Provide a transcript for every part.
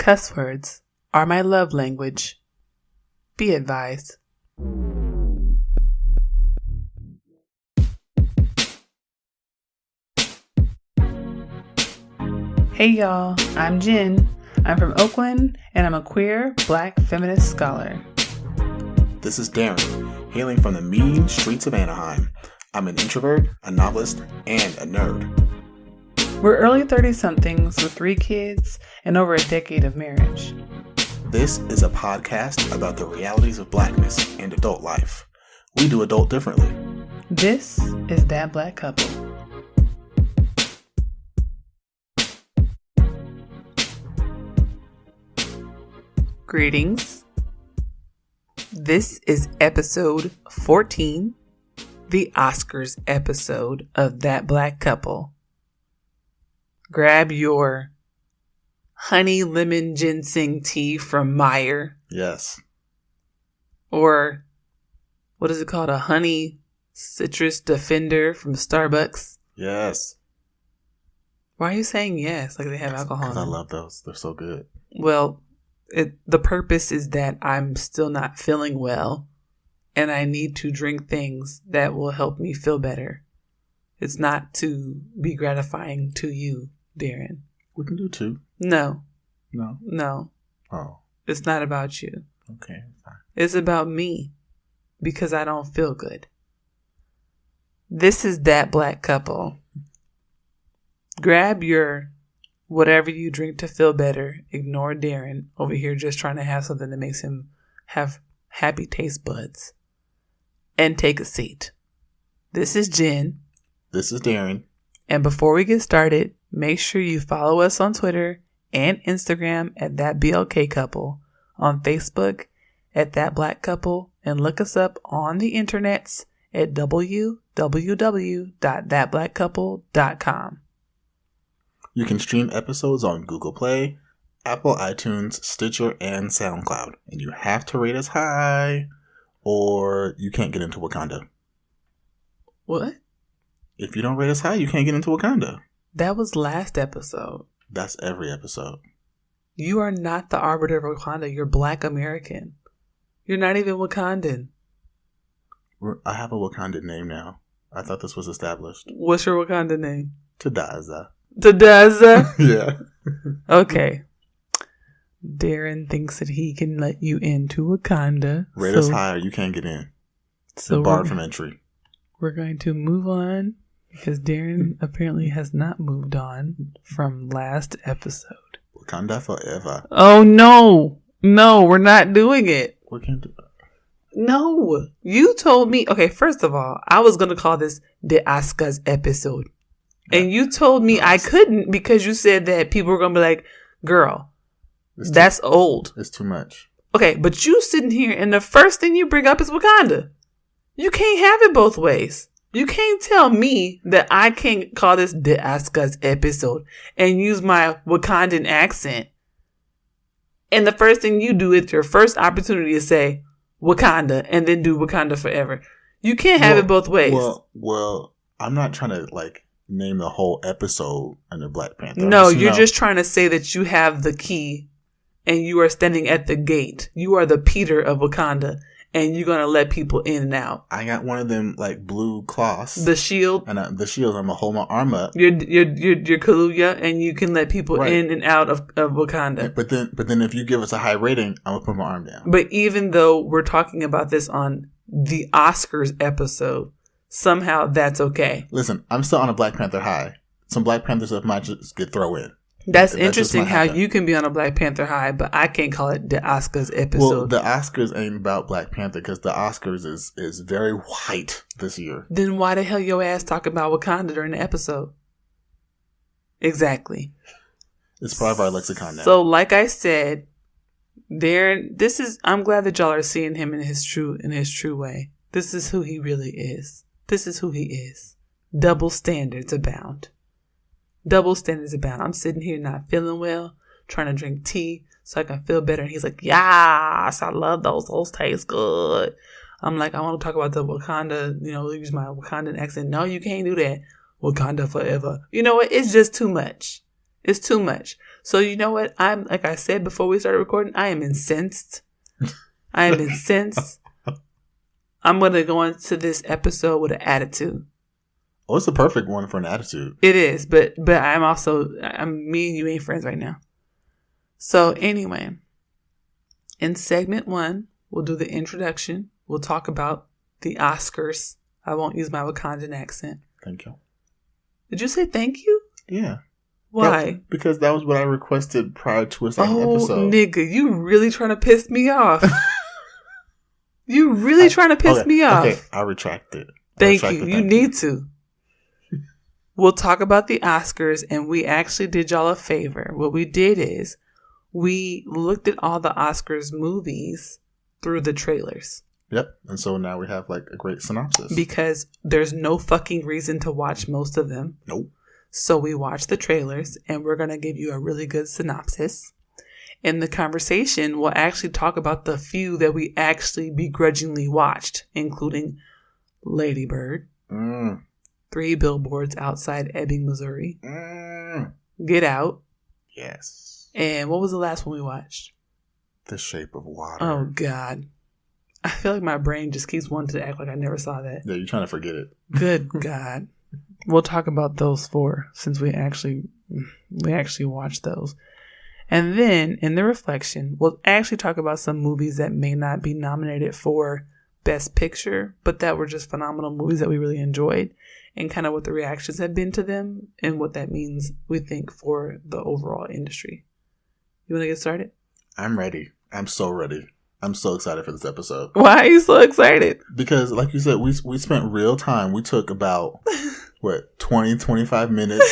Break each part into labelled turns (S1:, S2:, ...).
S1: Cuss words are my love language. Be advised. Hey y'all, I'm Jenn. I'm from Oakland, and I'm a queer, black, feminist scholar.
S2: This is Daren, hailing from the mean streets of Anaheim. I'm an introvert, a novelist, and a nerd.
S1: We're early 30-somethings with 3 kids and over a decade of marriage.
S2: This is a podcast about the realities of blackness and adult life. We do adult differently.
S1: This is That Black Couple. Greetings. This is episode 14, the Oscars episode of That Black Couple. Grab your honey lemon ginseng tea from Meyer.
S2: Yes.
S1: Or what is it called? A honey citrus defender from Starbucks.
S2: Yes.
S1: Why are you saying yes? Like they have alcohol in
S2: Because I
S1: them.
S2: love those. They're so good.
S1: Well, the purpose is that I'm still not feeling well and I need to drink things that will help me feel better. It's not to be gratifying to you, Daren.
S2: We can do 2.
S1: No.
S2: No? Oh.
S1: It's not about you.
S2: Okay. Fine.
S1: It's about me because I don't feel good. This is That Black Couple. Grab your whatever you drink to feel better. Ignore Daren over here just trying to have something that makes him have happy taste buds. And take a seat. This is Jenn.
S2: This is Daren.
S1: And before we get started, make sure you follow us on Twitter and Instagram at That BLK Couple, on Facebook at That Black Couple, and look us up on the internets at www.thatblackcouple.com.
S2: You can stream episodes on Google Play, Apple iTunes, Stitcher, and SoundCloud. And you have to rate us high, or you can't get into Wakanda.
S1: What?
S2: If you don't rate us high, you can't get into Wakanda.
S1: That was last episode.
S2: That's every episode.
S1: You are not the arbiter of Wakanda. You're Black American. You're not even Wakandan.
S2: I have a Wakandan name now. I thought this was established.
S1: What's your Wakanda name?
S2: Tadaza.
S1: Tadaza?
S2: Yeah.
S1: Okay. Daren thinks that he can let you into Wakanda.
S2: Rate us higher, you can't get in.
S1: So
S2: barred from entry.
S1: We're going to move on because Daren apparently has not moved on from last episode.
S2: Wakanda forever.
S1: Oh no. No, we're not doing it.
S2: We can't do that.
S1: No. You told me. Okay, first of all, I was going to call this the Oscars episode. And you told me I couldn't because you said that people were going to be like, girl, that's old.
S2: It's too much.
S1: Okay, but you sitting here and the first thing you bring up is Wakanda. You can't have it both ways. You can't tell me that I can't call this the Oscars episode and use my Wakandan accent. And the first thing you do is your first opportunity to say Wakanda and then do Wakanda forever. You can't have it both ways.
S2: Well, I'm not trying to name the whole episode under Black Panther.
S1: No, you're just trying to say that you have the key and you are standing at the gate. You are the Peter of Wakanda and you're going to let people in and out.
S2: I got one of them blue cloths.
S1: The shield.
S2: And the shield, I'm going to hold my arm up.
S1: You're Kaluuya and you can let people in and out of Wakanda.
S2: But then if you give us a high rating, I'm going to put my arm down.
S1: But even though we're talking about this on the Oscars episode, somehow that's okay.
S2: Listen, I'm still on a Black Panther high. Some Black Panther stuff might just get thrown in.
S1: That's interesting how you can be on a Black Panther high, but I can't call it the Oscars episode.
S2: Well, the Oscars ain't about Black Panther because the Oscars is very white this year.
S1: Then why the hell your ass talking about Wakanda during the episode? Exactly.
S2: It's part of our lexicon now.
S1: So, like I said, Daren, I'm glad that y'all are seeing him in his true way. This is who he really is. This is who he is. Double standards abound. Double standards abound. I'm sitting here not feeling well, trying to drink tea so I can feel better. And he's like, yes, I love those. Those taste good. I'm like, I want to talk about the Wakanda, use my Wakandan accent. No, you can't do that. Wakanda forever. You know what? It's just too much. It's too much. So you know what? I'm like I said before we started recording, I am incensed. I am incensed. I'm going to go into this episode with an attitude.
S2: Oh, it's the perfect one for an attitude.
S1: It is, but me and you ain't friends right now. So anyway, in segment 1, we'll do the introduction. We'll talk about the Oscars. I won't use my Wakandan accent.
S2: Thank you.
S1: Did you say thank you?
S2: Yeah.
S1: Why?
S2: Because that was what I requested prior to a second episode.
S1: Oh, nigga, you really trying to piss me off. You really trying to piss me off. Okay,
S2: I'll retract it.
S1: Thank you. You need to. We'll talk about the Oscars, and we actually did y'all a favor. What we did is we looked at all the Oscars movies through the trailers.
S2: Yep. And so now we have like a great synopsis.
S1: Because there's no fucking reason to watch most of them.
S2: Nope.
S1: So we watched the trailers, and we're going to give you a really good synopsis. In the conversation, we'll actually talk about the few that we actually begrudgingly watched, including Lady Bird, 3 Billboards Outside Ebbing, Missouri, Get Out.
S2: Yes.
S1: And what was the last one we watched?
S2: The Shape of Water.
S1: Oh, God. I feel like my brain just keeps wanting to act like I never saw that.
S2: Yeah, you're trying to forget it.
S1: Good God. We'll talk about those 4 since we actually watched those. And then in the reflection, we'll actually talk about some movies that may not be nominated for Best Picture, but that were just phenomenal movies that we really enjoyed, and kind of what the reactions have been to them and what that means, we think, for the overall industry. You want to get started?
S2: I'm ready. I'm so ready. I'm so excited for this episode.
S1: Why are you so excited?
S2: Because, like you said, we spent real time. We took about, 20, 25 minutes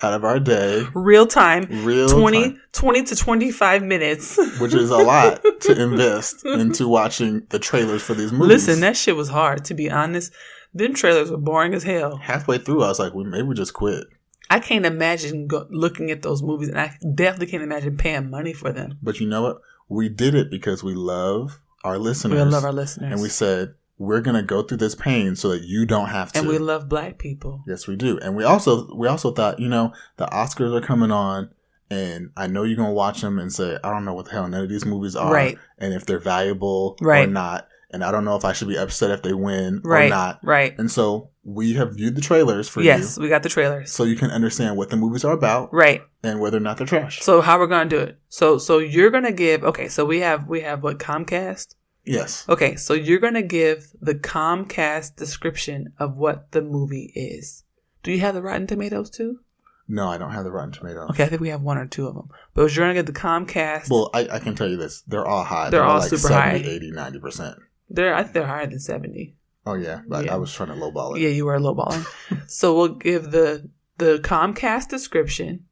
S2: out of our day.
S1: Real time. 20 to 25 minutes.
S2: Which is a lot to invest into watching the trailers for these movies.
S1: Listen, that shit was hard, to be honest. Them trailers were boring as hell.
S2: Halfway through, I was like, maybe we just quit.
S1: I can't imagine looking at those movies, and I definitely can't imagine paying money for them.
S2: But you know what? We did it because we love our listeners.
S1: We love our listeners.
S2: And we said, we're going to go through this pain so that you don't have to.
S1: And we love Black people.
S2: Yes, we do. And we also thought, the Oscars are coming on, and I know you're going to watch them and say, I don't know what the hell none of these movies are.
S1: Right.
S2: And if they're valuable
S1: or
S2: not. And I don't know if I should be upset if they win
S1: or
S2: not.
S1: Right.
S2: And so we have viewed the trailers for you.
S1: Yes, we got the trailers.
S2: So you can understand what the movies are about.
S1: Right.
S2: And whether or not they're trash.
S1: So how we're going to do it. So you're going to give, so we have what, Comcast?
S2: Yes.
S1: Okay, so you're going to give the Comcast description of what the movie is. Do you have the Rotten Tomatoes too?
S2: No, I don't have the Rotten Tomatoes.
S1: Okay, I think we have 1 or 2 of them. But you're going to get the Comcast.
S2: Well, I can tell you this. They're all high.
S1: They're all
S2: like
S1: super
S2: 70,
S1: high.
S2: 80, 90%.
S1: I think they're higher than 70.
S2: Oh, yeah. I was trying to lowball it.
S1: Yeah, you were lowballing. So we'll give the Comcast description,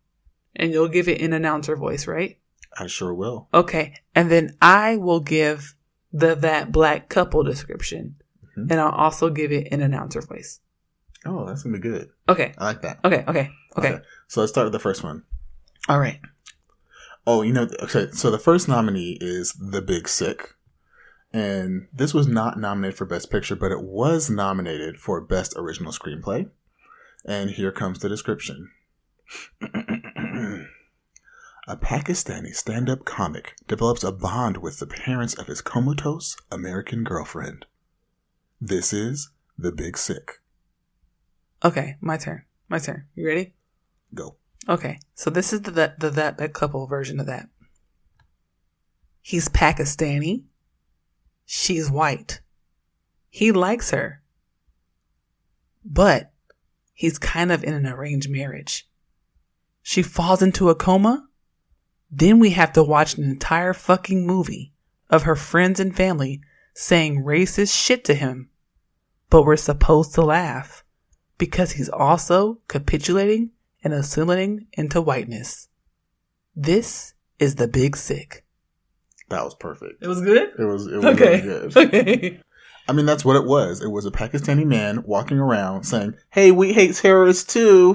S1: and you'll give it in announcer voice, right?
S2: I sure will.
S1: Okay. And then I will give that Black couple description, and I'll also give it in announcer voice.
S2: Oh, that's going to be good.
S1: Okay.
S2: I like that.
S1: Okay.
S2: So let's start with the first one.
S1: All right.
S2: Oh, okay. So the first nominee is The Big Sick. And this was not nominated for Best Picture, but it was nominated for Best Original Screenplay. And here comes the description. A Pakistani stand-up comic develops a bond with the parents of his comatose American girlfriend. This is The Big Sick.
S1: Okay, my turn. You ready?
S2: Go.
S1: Okay, so this is that couple version of that. He's Pakistani. She's white. He likes her. But he's kind of in an arranged marriage. She falls into a coma. Then we have to watch an entire fucking movie of her friends and family saying racist shit to him. But we're supposed to laugh because he's also capitulating and assimilating into whiteness. This is The Big Sick.
S2: That was perfect.
S1: It was good?
S2: It was
S1: okay.
S2: Really good.
S1: Okay.
S2: I mean, that's what it was. It was a Pakistani man walking around saying, hey, we hate terrorists too.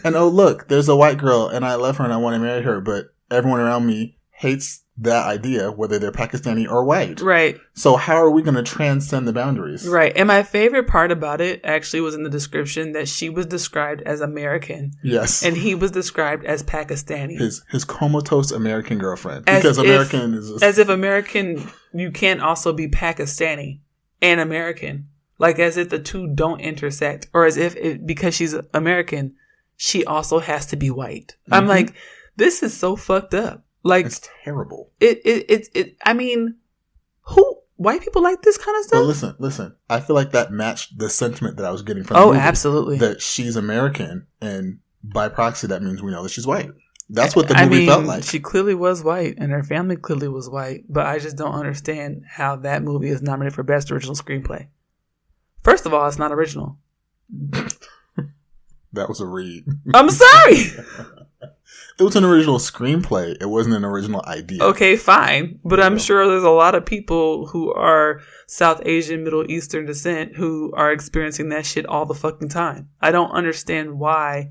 S2: And oh, look, there's a white girl and I love her and I want to marry her. But everyone around me hates that idea, whether they're Pakistani or white.
S1: Right.
S2: So how are we going to transcend the boundaries?
S1: Right. And my favorite part about it actually was in the description that she was described as American.
S2: Yes.
S1: And he was described as Pakistani.
S2: His comatose American girlfriend. Because American is...
S1: As if American, you can't also be Pakistani and American. Like as if the two don't intersect. Or as if because she's American, she also has to be white. Mm-hmm. I'm like, this is so fucked up. Like,
S2: it's terrible.
S1: I mean, white people like this kind of stuff?
S2: But listen. I feel like that matched the sentiment that I was getting from the movie.
S1: Absolutely.
S2: That she's American, and by proxy, that means we know that she's white. That's what the movie felt like.
S1: She clearly was white, and her family clearly was white, but I just don't understand how that movie is nominated for Best Original Screenplay. First of all, it's not original.
S2: That was a read.
S1: I'm sorry!
S2: It was an original screenplay. It wasn't an original idea.
S1: Okay, fine. But I'm sure there's a lot of people who are South Asian, Middle Eastern descent who are experiencing that shit all the fucking time. I don't understand why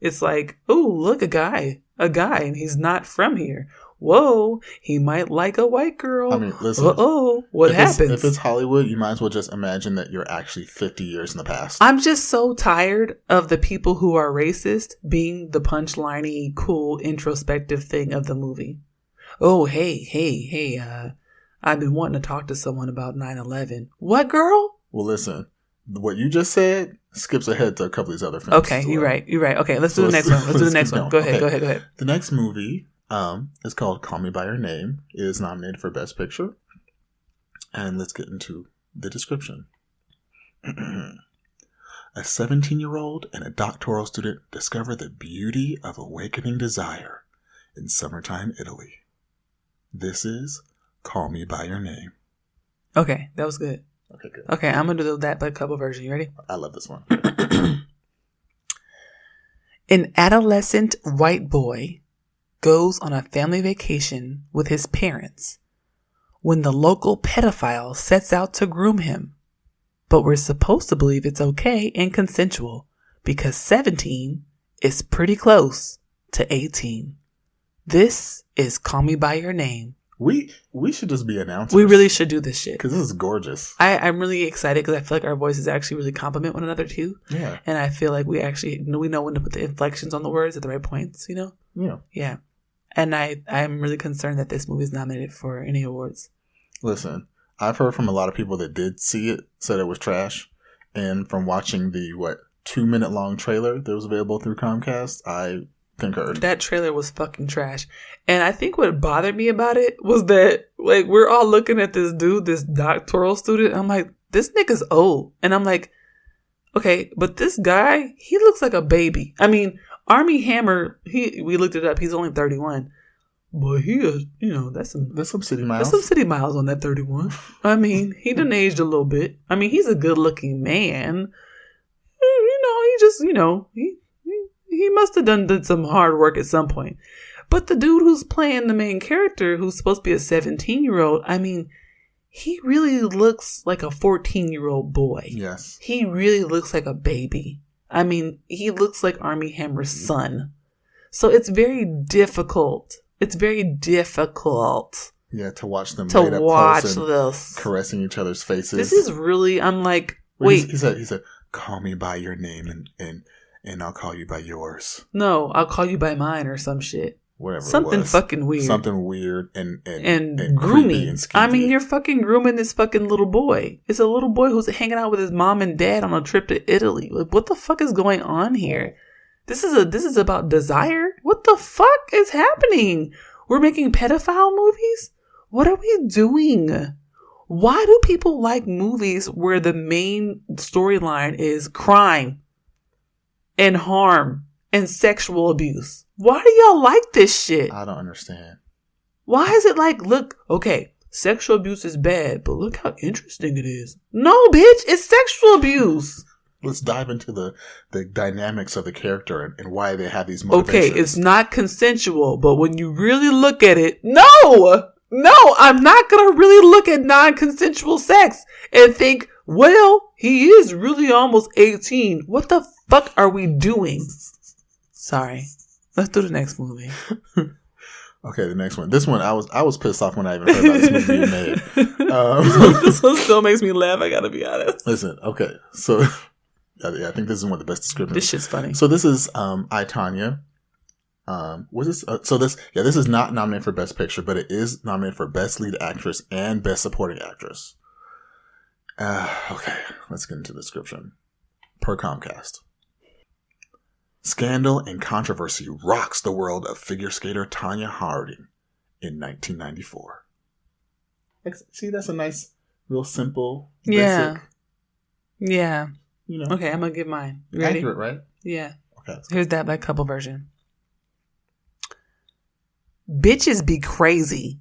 S1: it's like, oh, look, a guy, and he's not from here. Whoa, he might like a white girl.
S2: I mean, listen.
S1: What happens?
S2: If it's Hollywood, you might as well just imagine that you're actually 50 years in the past.
S1: I'm just so tired of the people who are racist being the punchline-y, cool, introspective thing of the movie. Oh, hey, I've been wanting to talk to someone about 9/11. What, girl?
S2: Well, listen, what you just said skips ahead to a couple of these other films.
S1: Okay, you're right. Okay, let's do the next one. Go ahead.
S2: The next movie is called Call Me By Your Name. It is nominated for Best Picture. And let's get into the description. A 17-year-old and a doctoral student discover the beauty of awakening desire in summertime Italy. This is Call Me By Your Name.
S1: Okay, that was good.
S2: Okay, good.
S1: Okay, I'm going to do that but cover version. You ready?
S2: I love this one.
S1: An adolescent white boy goes on a family vacation with his parents when the local pedophile sets out to groom him. But we're supposed to believe it's okay and consensual because 17 is pretty close to 18. This is Call Me By Your Name.
S2: We should just be announcers.
S1: We really should do this shit.
S2: Because this is gorgeous.
S1: I'm really excited because I feel like our voices actually really complement one another too.
S2: Yeah.
S1: And I feel like we know when to put the inflections on the words at the right points, you know?
S2: Yeah.
S1: Yeah. And I'm really concerned that this movie is nominated for any awards.
S2: Listen, I've heard from a lot of people that did see it, said it was trash. And from watching the, 2-minute long trailer that was available through Comcast, I concurred.
S1: That trailer was fucking trash. And I think what bothered me about it was that, we're all looking at this dude, this doctoral student. I'm like, this nigga's old. And I'm like, okay, but this guy, he looks like a baby. I mean, Armie Hammer, we looked it up, he's only 31. But he is, that's some city miles. There's some city miles on that 31. I mean, he done aged a little bit. I mean, he's a good looking man. He just, he must have did some hard work at some point. But the dude who's playing the main character, who's supposed to be a 17-year-old, I mean, he really looks like a 14-year-old boy.
S2: Yes.
S1: He really looks like a baby. I mean, he looks like Armie Hammer's son. So it's very difficult.
S2: Yeah, to watch them
S1: to
S2: right up
S1: watch
S2: close and
S1: this.
S2: caressing each other's faces.
S1: This is really, I'm like, wait.
S2: He said, call me by your name and I'll call you by yours.
S1: No, I'll call you by mine or some shit.
S2: Whatever.
S1: Something fucking weird.
S2: Something weird and
S1: grooming.
S2: And
S1: I mean, you're fucking grooming this fucking little boy. It's a little boy who's hanging out with his mom and dad on a trip to Italy. Like, what the fuck is going on here? This is about desire. What the fuck is happening? We're making pedophile movies? What are we doing? Why do people like movies where the main storyline is crime and harm and sexual abuse? Why do y'all like this shit?
S2: I don't understand.
S1: Why is it like, look, okay, sexual abuse is bad, but look how interesting it is. No, bitch, it's sexual abuse.
S2: Let's dive into the dynamics of the character and why they have these motivations.
S1: Okay, it's not consensual, but when you really look at it, no, I'm not going to really look at non-consensual sex and think, well, he is really almost 18. What the fuck are we doing? Sorry. Let's do the next movie.
S2: Okay, the next one. This one, I was pissed off when I even heard about this movie being made.
S1: This one still makes me laugh. I gotta be honest.
S2: Listen, okay, so yeah, I think this is one of the best descriptions.
S1: This shit's funny.
S2: So this is I, Tonya. Was this? This is not nominated for Best Picture, but it is nominated for Best Lead Actress and Best Supporting Actress. Okay, let's get into the description. Per Comcast. Scandal and controversy rocks the world of figure skater Tonya Harding in 1994. See, that's a nice, real simple, basic.
S1: Yeah.
S2: You know.
S1: Okay, I'm gonna give mine. You ready?
S2: Accurate, right?
S1: Yeah.
S2: Okay.
S1: Here's that black couple version. Bitches be crazy.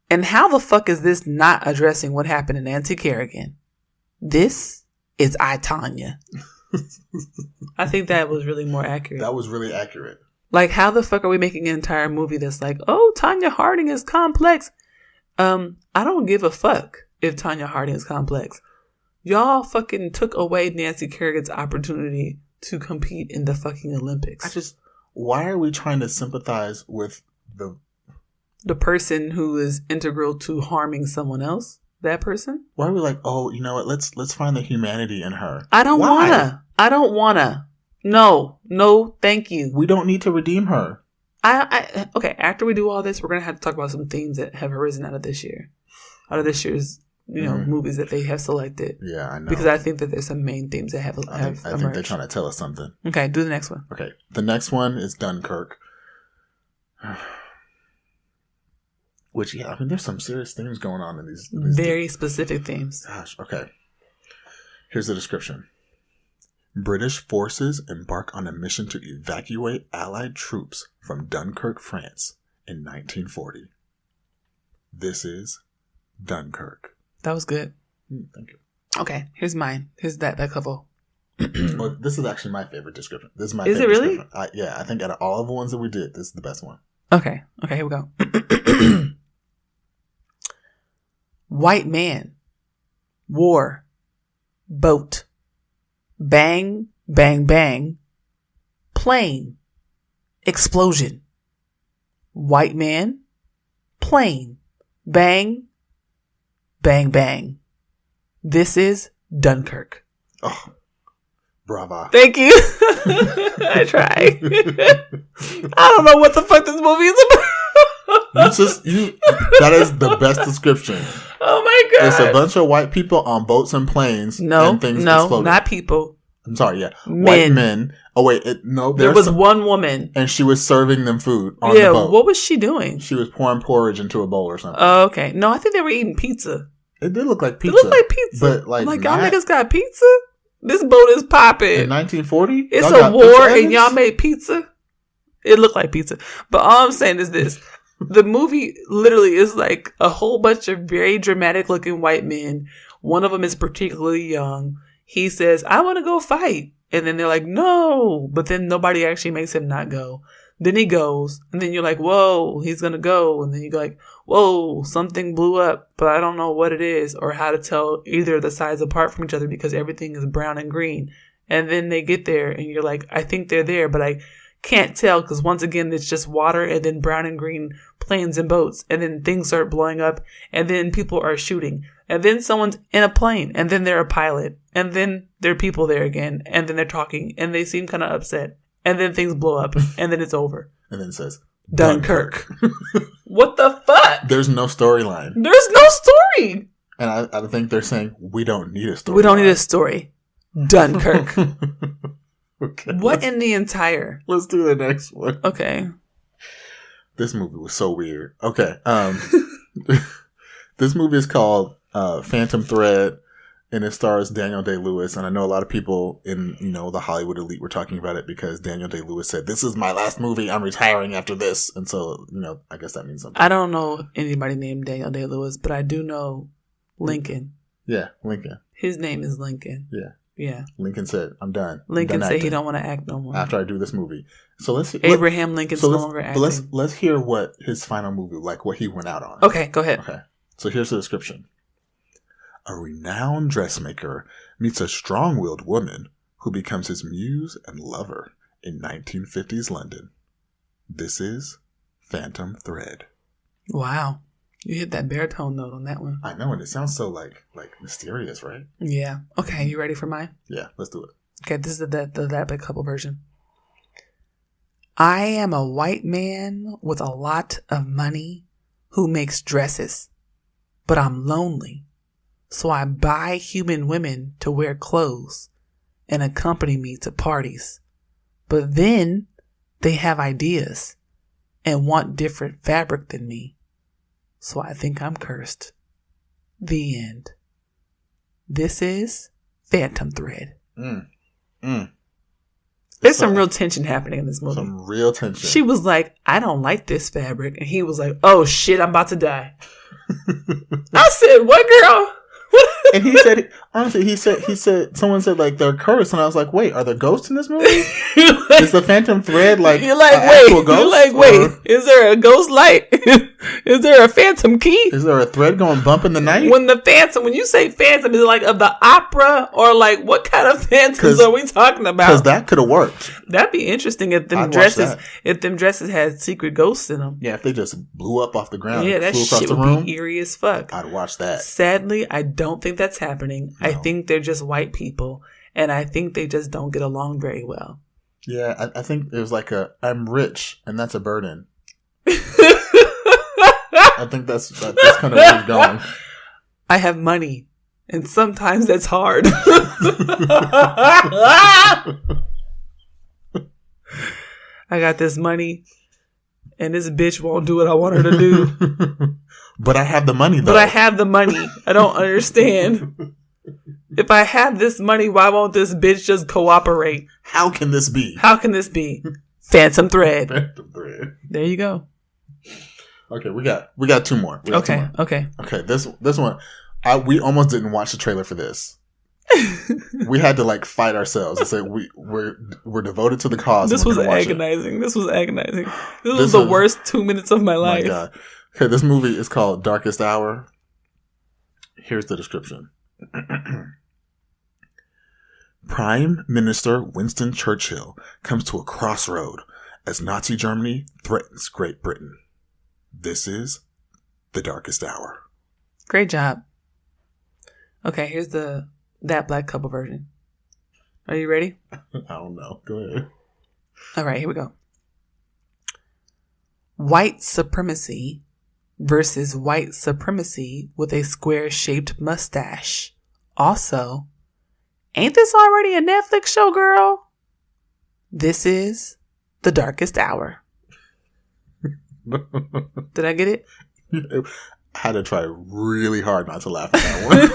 S1: And how the fuck is this not addressing what happened in Nancy Kerrigan? This is I, Tonya. I think that was really more accurate.
S2: That was really accurate.
S1: Like, how the fuck are we making an entire movie that's like, oh, Tonya Harding is complex? I don't give a fuck if Tonya Harding is complex. Y'all fucking took away Nancy Kerrigan's opportunity to compete in the fucking Olympics.
S2: Why are we trying to sympathize with
S1: the person who is integral to harming someone else? That person?
S2: Why are we like, oh, you know what? Let's find the humanity in her.
S1: I don't wanna. No, thank you.
S2: We don't need to redeem her.
S1: Okay, after we do all this, we're going to have to talk about some themes that have arisen out of this year. Out of this year's, movies that they have selected.
S2: Yeah, I know.
S1: Because I think that there's some main themes that have emerged.
S2: I think they're trying to tell us something.
S1: Okay, do the next one.
S2: Okay, the next one is Dunkirk. Which, yeah, I mean, there's some serious things going on in these
S1: very specific themes.
S2: Gosh, okay. Here's the description. British forces embark on a mission to evacuate Allied troops from Dunkirk, France in 1940. This is Dunkirk.
S1: That was good.
S2: Thank you.
S1: Okay, here's mine. Here's that couple.
S2: Well, this is actually my favorite description. This is my
S1: favorite.
S2: Is it really?
S1: Description.
S2: I think out of all of the ones that we did, this is the best one.
S1: Okay, here we go. White man. War. Boat. Bang, bang, bang. Plane. Explosion. White man. Plane. Bang, bang, bang. This is Dunkirk.
S2: Oh, bravo.
S1: Thank you. I try. I don't know what the fuck this movie is about.
S2: That is the best description.
S1: Oh my god!
S2: It's a bunch of white people on boats and planes. And things exploding.
S1: Not people.
S2: I'm sorry. Yeah,
S1: men.
S2: White men. Oh wait,
S1: there was one woman,
S2: and she was serving them food on the boat.
S1: What was she doing?
S2: She was pouring porridge into a bowl or something.
S1: Oh, okay. No, I think they were eating pizza.
S2: It did look like pizza.
S1: But y'all niggas got pizza. This boat is popping.
S2: In 1940,
S1: it's a war, and y'all made pizza. It looked like pizza, but all I'm saying is this. The movie literally is like a whole bunch of very dramatic looking white men. One of them is particularly young. He says, I want to go fight. And then they're like, no. But then nobody actually makes him not go. Then he goes. And then you're like, whoa, he's going to go. And then you go like, whoa, something blew up. But I don't know what it is or how to tell either of the sides apart from each other because everything is brown and green. And then they get there and you're like, I think they're there, but I can't tell because once again, it's just water and then brown and green planes and boats. And then things start blowing up and then people are shooting. And then someone's in a plane and then they're a pilot. And then there are people there again. And then they're talking and they seem kind of upset. And then things blow up and then it's over.
S2: And then it says,
S1: Dunkirk. What the fuck?
S2: There's no storyline.
S1: There's no story.
S2: And I think they're saying, we don't need a story.
S1: We don't need a story. Dunkirk.
S2: Okay,
S1: what in the entire?
S2: Let's do the next one.
S1: Okay.
S2: This movie was so weird. Okay. This movie is called Phantom Thread, and it stars Daniel Day-Lewis. And I know a lot of people in the Hollywood elite were talking about it because Daniel Day-Lewis said, "This is my last movie. I'm retiring after this." And so I guess that means something.
S1: I don't know anybody named Daniel Day-Lewis, but I do know Lincoln.
S2: Yeah, Lincoln.
S1: His name is Lincoln.
S2: Yeah.
S1: Yeah.
S2: Lincoln said, "I'm done."
S1: Lincoln said he don't want to act no more
S2: after I do this movie. So
S1: Abraham Lincoln's no longer acting.
S2: But let's hear what his final movie, like what he went out on.
S1: Okay, go ahead.
S2: Okay. So here's the description. A renowned dressmaker meets a strong-willed woman who becomes his muse and lover in 1950s London. This is Phantom Thread.
S1: Wow. You hit that baritone note on that one.
S2: I know, and it sounds so like mysterious, right?
S1: Yeah. Okay, you ready for mine?
S2: Yeah, let's do it.
S1: Okay, this is the That Big Couple version. I am a white man with a lot of money who makes dresses, but I'm lonely. So I buy human women to wear clothes and accompany me to parties. But then they have ideas and want different fabric than me. So I think I'm cursed. The end. This is Phantom Thread. There's some real tension happening in this movie.
S2: Some real tension.
S1: She was like, I don't like this fabric. And he was like, oh shit, I'm about to die. I said, what, girl?
S2: And he said, honestly, he said, someone said like they're cursed, and I was like, wait, are there ghosts in this movie? Is the Phantom Thread like
S1: you're like,
S2: actual ghost?
S1: You're like, wait, is there a ghost light? Is there a phantom key?
S2: Is there a thread going bump in the night?
S1: When you say phantom, is it like of the opera, or like what kind of phantoms are we talking about?
S2: Because that could have worked.
S1: That'd be interesting if them dresses had secret ghosts in them.
S2: Yeah, if they just blew up off the ground.
S1: Yeah,
S2: and
S1: that
S2: flew across
S1: shit
S2: the
S1: would
S2: room,
S1: be eerie as fuck.
S2: I'd watch that.
S1: Sadly, I don't think that's happening.
S2: No.
S1: I think they're just white people, and I think they just don't get along very well.
S2: Yeah, I think it was like I'm rich, and that's a burden. I think that's kind of where he's going.
S1: I have money, and sometimes that's hard. I got this money, and this bitch won't do what I want her to do.
S2: But I have the money, though.
S1: But I have the money. I don't understand. If I have this money, why won't this bitch just cooperate?
S2: How can this be?
S1: How can this be? Phantom Thread.
S2: Phantom Thread.
S1: There you go.
S2: Okay, we got two more.
S1: Okay.
S2: This one, we almost didn't watch the trailer for this. We had to like fight ourselves and say we're devoted to the cause.
S1: This was agonizing. This was the worst 2 minutes of my life.
S2: My God. Okay, this movie is called Darkest Hour. Here's the description. Prime Minister Winston Churchill comes to a crossroad as Nazi Germany threatens Great Britain. This is The Darkest Hour.
S1: Great job. Okay, here's that black couple version. Are you ready?
S2: I don't know. Go ahead.
S1: All right, here we go. White supremacy versus white supremacy with a square-shaped mustache. Also, ain't this already a Netflix show, girl? This is The Darkest Hour. Did I get it?
S2: I had to try really hard not to laugh at that one.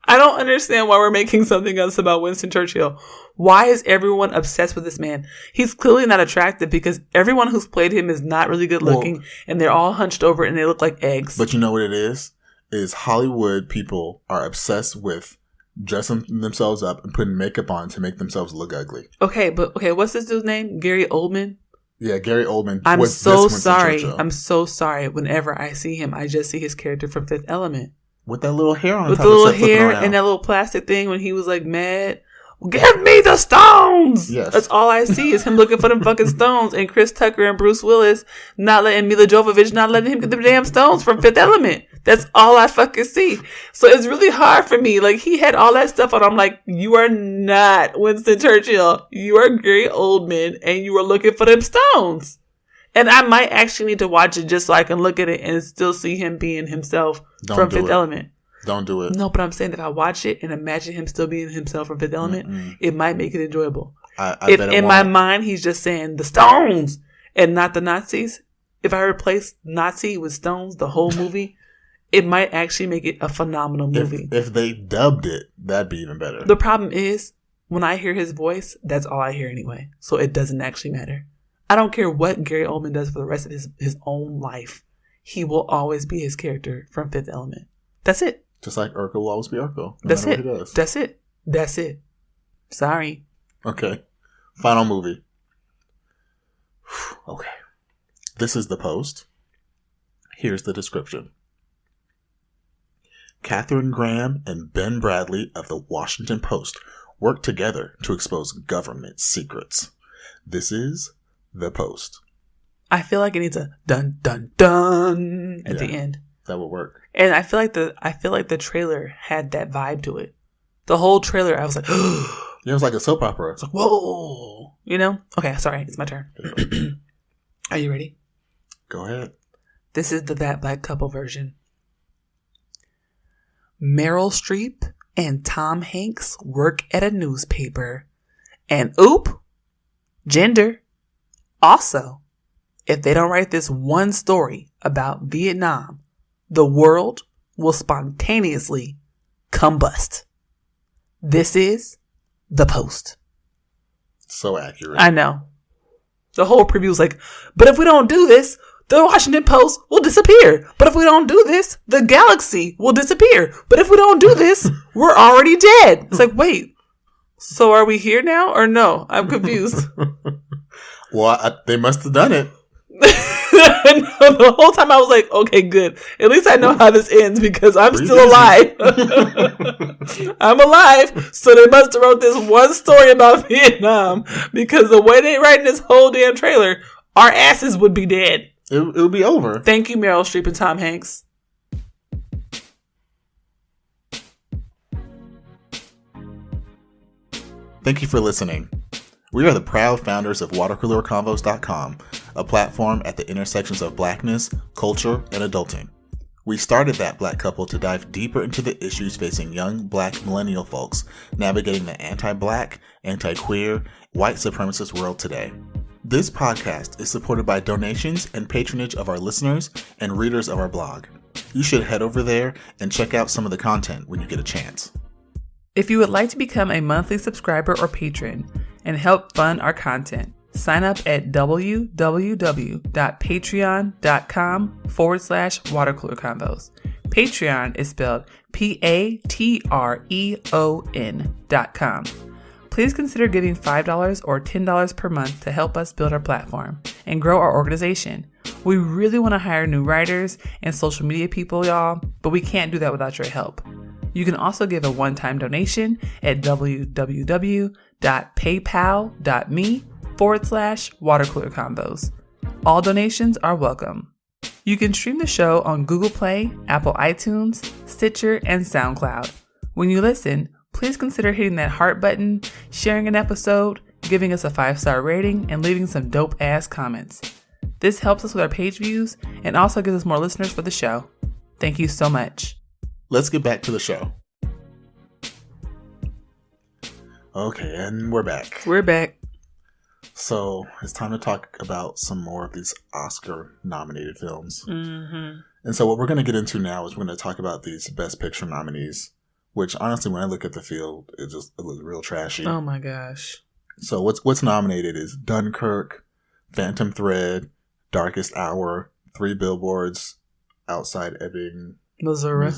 S1: I don't understand why we're making something else about Winston Churchill. Why is everyone obsessed with this man? He's clearly not attractive because everyone who's played him is not really good looking, and they're all hunched over and they look like eggs.
S2: But you know what it is? Is Hollywood people are obsessed with dressing themselves up and putting makeup on to make themselves look ugly.
S1: Okay, what's this dude's name? Gary Oldman?
S2: Yeah, Gary Oldman.
S1: I'm so sorry. I'm so sorry. Whenever I see him, I just see his character from Fifth Element.
S2: With that little hair on
S1: With
S2: top
S1: the little hair and that little plastic thing when he was like mad. Give me the stones!
S2: Yes.
S1: That's all I see is him looking for them fucking stones, and Chris Tucker and Bruce Willis not letting Mila Jovovich not letting him get the damn stones from Fifth Element. That's all I fucking see. So it's really hard for me. Like, he had all that stuff on. I'm like, you are not Winston Churchill. You are Gary Oldman, and you are looking for them stones. And I might actually need to watch it just so I can look at it and still see him being himself from Fifth Element.
S2: Don't do it.
S1: No, but I'm saying if I watch it and imagine him still being himself from Fifth Element, it might make it enjoyable. If in my mind he's just saying the stones and not the Nazis, if I replace Nazi with stones the whole movie, it might actually make it a phenomenal movie.
S2: If they dubbed it, that'd be even better.
S1: The problem is, when I hear his voice, that's all I hear anyway. So it doesn't actually matter. I don't care what Gary Oldman does for the rest of his own life. He will always be his character from Fifth Element. That's it.
S2: Just like Urkel will always be Urkel.
S1: That's it. That's it. Sorry.
S2: Okay. Final movie. Okay. This is The Post. Here's the description. Katharine Graham and Ben Bradley of the Washington Post work together to expose government secrets. This is The Post.
S1: I feel like it needs a dun dun dun at the end.
S2: That would work.
S1: And I feel like the trailer had that vibe to it. The whole trailer, I was like,
S2: it was like a soap opera. It's like, whoa.
S1: You know? Okay, sorry, it's my turn. Are you ready?
S2: Go ahead.
S1: This is the That Black Couple version. Meryl Streep and Tom Hanks work at a newspaper. And gender. Also, if they don't write this one story about Vietnam, the world will spontaneously combust. This is The Post.
S2: So accurate.
S1: I know. The whole preview was like, but if we don't do this, the Washington Post will disappear. But if we don't do this, the galaxy will disappear. But if we don't do this, we're already dead. It's like, wait, so are we here now or no? I'm confused.
S2: Well, they must have done it.
S1: The whole time I was like, okay, good. At least I know how this ends because I'm still alive. I'm alive. So they must have wrote this one story about Vietnam because the way they write this whole damn trailer, our asses would be dead.
S2: It would be over.
S1: Thank you, Meryl Streep and Tom Hanks.
S2: Thank you for listening. We are the proud founders of watercoolerconvos.com, a platform at the intersections of blackness, culture, and adulting. We started That Black Couple to dive deeper into the issues facing young black millennial folks navigating the anti-black, anti-queer, white supremacist world today. This podcast is supported by donations and patronage of our listeners and readers of our blog. You should head over there and check out some of the content when you get a chance.
S1: If you would like to become a monthly subscriber or patron and help fund our content, sign up at www.patreon.com/watercoolerconvos. Patreon is spelled Patreon.com. Please consider giving $5 or $10 per month to help us build our platform and grow our organization. We really want to hire new writers and social media people, y'all, but we can't do that without your help. You can also give a one-time donation at www.paypal.me/watercoolerconvos. All donations are welcome. You can stream the show on Google Play, Apple iTunes, Stitcher, and SoundCloud. When you listen, please consider hitting that heart button, sharing an episode, giving us a 5-star rating, and leaving some dope-ass comments. This helps us with our page views and also gives us more listeners for the show. Thank you so much.
S2: Let's get back to the show. Okay, and we're back.
S1: We're back.
S2: So it's time to talk about some more of these Oscar-nominated films.
S1: Mm-hmm.
S2: And so what we're going to get into now is we're going to talk about these Best Picture nominees, which honestly, when I look at the field, it looks real trashy.
S1: Oh my gosh.
S2: So what's nominated is Dunkirk, Phantom Thread, Darkest Hour, 3 Billboards Outside Ebbing, Missouri,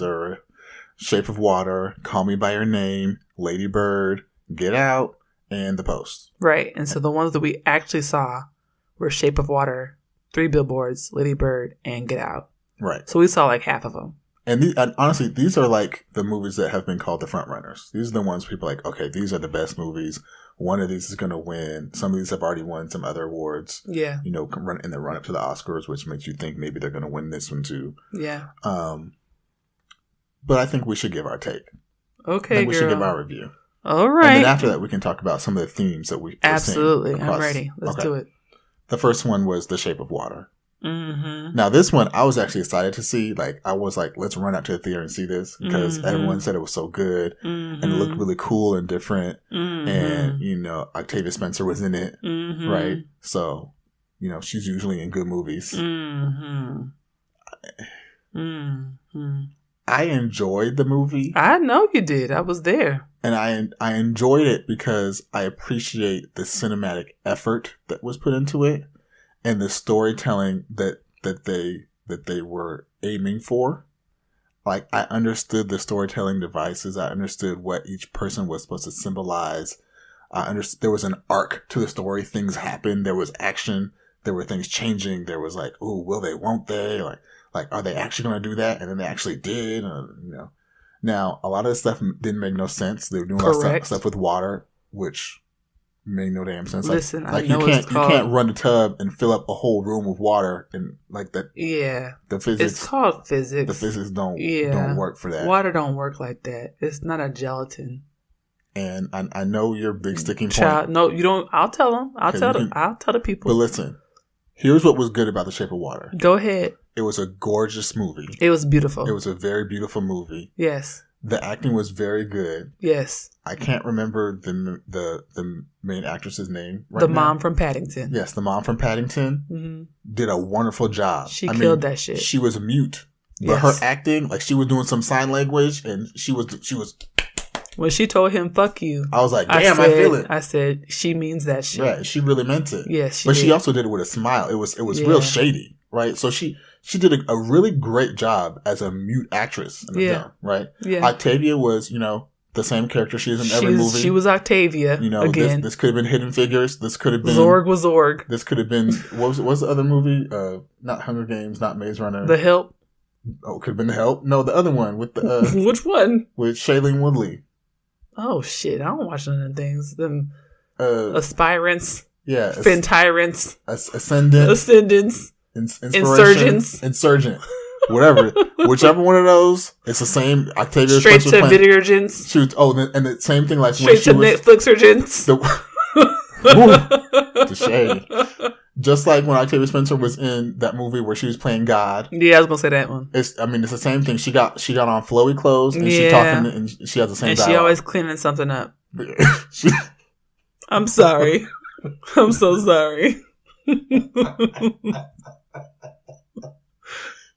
S2: Shape of Water, Call Me by Your Name, Lady Bird, Get Out, and The Post.
S1: Right. And so the ones that we actually saw were Shape of Water, 3 Billboards, Lady Bird, and Get Out.
S2: Right.
S1: So we saw like half of them.
S2: And honestly, these are like the movies that have been called the front runners. These are the ones people are like, okay, these are the best movies. One of these is going to win. Some of these have already won some other awards.
S1: Yeah.
S2: You know, in the run up to the Oscars, which makes you think maybe they're going to win this one too.
S1: Yeah.
S2: But I think we should give our take.
S1: Okay,
S2: we should give our review.
S1: All right.
S2: And then after that, we can talk about some of the themes that we
S1: absolutely. I'm ready. Let's do it.
S2: The first one was The Shape of Water.
S1: Mm-hmm.
S2: Now, this one I was actually excited to see. Like, I was like, let's run out to the theater and see this because everyone said it was so good and it looked really cool and different. And, you know, Octavia Spencer was in it, right? So, you know, she's usually in good movies. I enjoyed the movie.
S1: I know you did. I was there.
S2: And I enjoyed it because I appreciate the cinematic effort that was put into it and the storytelling that they were aiming for. Like, I understood the storytelling devices. I understood what each person was supposed to symbolize. I understood there was an arc to the story. Things happened. There was action. There were things changing. There was like, oh, will they, won't they? Like, are they actually going to do that? And then they actually did, you know. Now, a lot of this stuff didn't make no sense. They were doing a lot of stuff with water, which Made no damn sense.
S1: Listen,
S2: like
S1: I know
S2: you can't run the tub and fill up a whole room with water and like that.
S1: Yeah,
S2: the physics.
S1: It's called physics.
S2: The physics don't work for that.
S1: Water don't work like that. It's not a gelatin.
S2: And I know your big sticking
S1: point. No, you don't. I'll tell them. I'll tell the people.
S2: But listen, here's what was good about The Shape of Water.
S1: Go ahead.
S2: It was a gorgeous movie.
S1: It was beautiful.
S2: It was a very beautiful movie.
S1: Yes.
S2: The acting was very good.
S1: Yes.
S2: I can't remember the main actress's name right
S1: now.
S2: The
S1: mom from Paddington.
S2: Yes, the mom from Paddington did a wonderful job.
S1: She killed that shit.
S2: She was mute. But her acting, like she was doing some sign language and she was
S1: when she told him "fuck you,"
S2: I was like, "Damn, I feel it."
S1: I said, "She means that shit."
S2: Right, she really meant it.
S1: Yes,
S2: but she also did it with a smile. It was real shady, right? So she did a really great job as a mute actress in the film, right? Yeah. Octavia was, the same character she is in every movie.
S1: She was Octavia. Again.
S2: This could have been Hidden Figures. This could have been
S1: Zorg was Zorg.
S2: This could have been what's the other movie? Not Hunger Games, not Maze Runner.
S1: The Help.
S2: Oh, could have been The Help. No, the other one with the
S1: which one?
S2: With Shailene Woodley.
S1: Oh shit! I don't watch none of them things. Them aspirants.
S2: Yeah.
S1: Fentyrants.
S2: Ascendants. Insurgent. Whatever. Whichever one of those, it's the same. Octavia
S1: Straight to Videourgents.
S2: She was, and the same thing like
S1: Straight to Netflixurgents.
S2: The shade. Just like when Octavia Spencer was in that movie where she was playing God.
S1: Yeah, I was gonna say that one.
S2: It's the same thing. She got on flowy clothes and she talking and she has the same.
S1: And
S2: dialogue.
S1: She always cleaning something up. I'm sorry. I'm so sorry.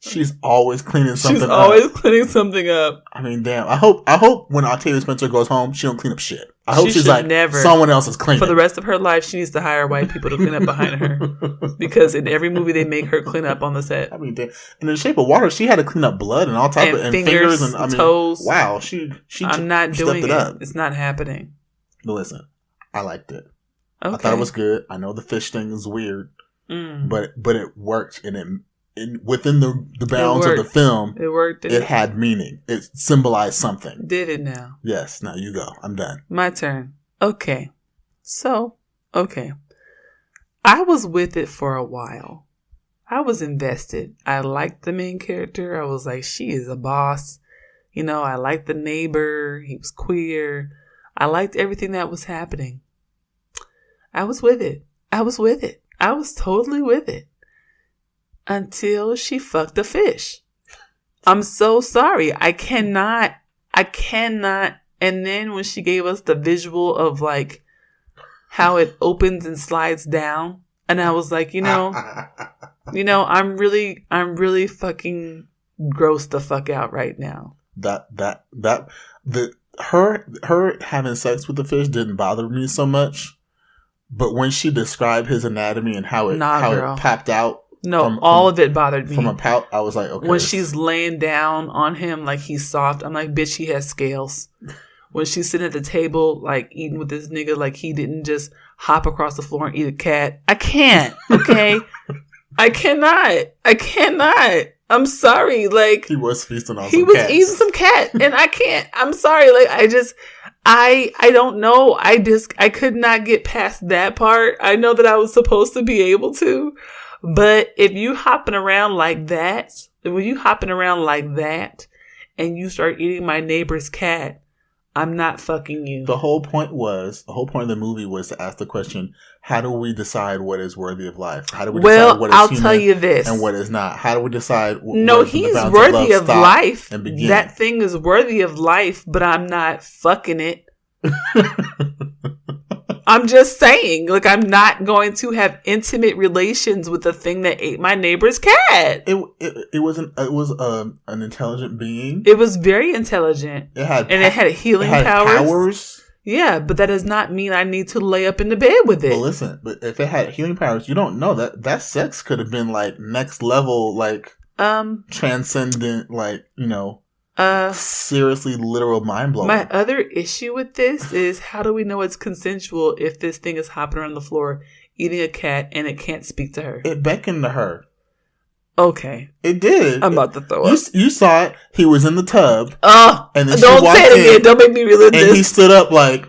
S2: She's always cleaning something up.
S1: She's always cleaning something up.
S2: I mean, damn. I hope when Octavia Spencer goes home, she don't clean up shit. I hope she's like, someone else is cleaning.
S1: For the rest of her life, she needs to hire white people to clean up behind her. Because in every movie, they make her clean up on the set.
S2: I mean, damn. In The Shape of Water, she had to clean up blood and all type of fingers and
S1: toes.
S2: Wow, she
S1: I'm not doing
S2: it up.
S1: It's not happening.
S2: But listen, I liked it.
S1: Okay.
S2: I thought it was good. I know the fish thing is weird, but it worked and within the bounds of the film,
S1: it worked.
S2: It had meaning. It symbolized something.
S1: Did it now?
S2: Yes. Now you go. I'm done.
S1: My turn. Okay. So, I was with it for a while. I was invested. I liked the main character. I was like, she is a boss. I liked the neighbor. He was queer. I liked everything that was happening. I was with it. I was totally with it. Until she fucked a fish. I'm so sorry. I cannot. And then when she gave us the visual of like how it opens and slides down, and I was like, I'm really fucking grossed the fuck out right now.
S2: Her having sex with the fish didn't bother me so much, but when she described his anatomy and how it popped out.
S1: No, all of it bothered me.
S2: From a pout, I was like, okay.
S1: When she's laying down on him like he's soft, I'm like, bitch, he has scales. When she's sitting at the table, like eating with this nigga, like he didn't just hop across the floor and eat a cat. I can't, okay? I cannot. I'm sorry. Like
S2: he was feasting on.
S1: He was eating some cat, and I can't. I'm sorry. Like I don't know. I could not get past that part. I know that I was supposed to be able to. But if you hopping around like that, and you start eating my neighbor's cat, I'm not fucking you.
S2: The whole point of the movie was to ask the question, how do we decide what is worthy of life? How do we decide what is
S1: I'll tell you this.
S2: And what is not? How do we decide
S1: he's worthy of life. That thing is worthy of life, but I'm not fucking it. I'm just saying, like, I'm not going to have intimate relations with the thing that ate my neighbor's cat.
S2: It was an intelligent being.
S1: It was very intelligent.
S2: It had
S1: healing powers. Yeah, but that does not mean I need to lay up in the bed with it.
S2: Well, listen, but if it had healing powers, you don't know that sex could have been like next level, like transcendent, like seriously literal mind blowing.
S1: My other issue with this is, how do we know it's consensual if this thing is hopping around the floor eating a cat and it can't speak to her?
S2: It beckoned to her.
S1: Okay.
S2: It did.
S1: I'm about to throw up.
S2: You saw it. He was in the tub.
S1: And then don't say it again. Don't make me relive this.
S2: And he stood up like...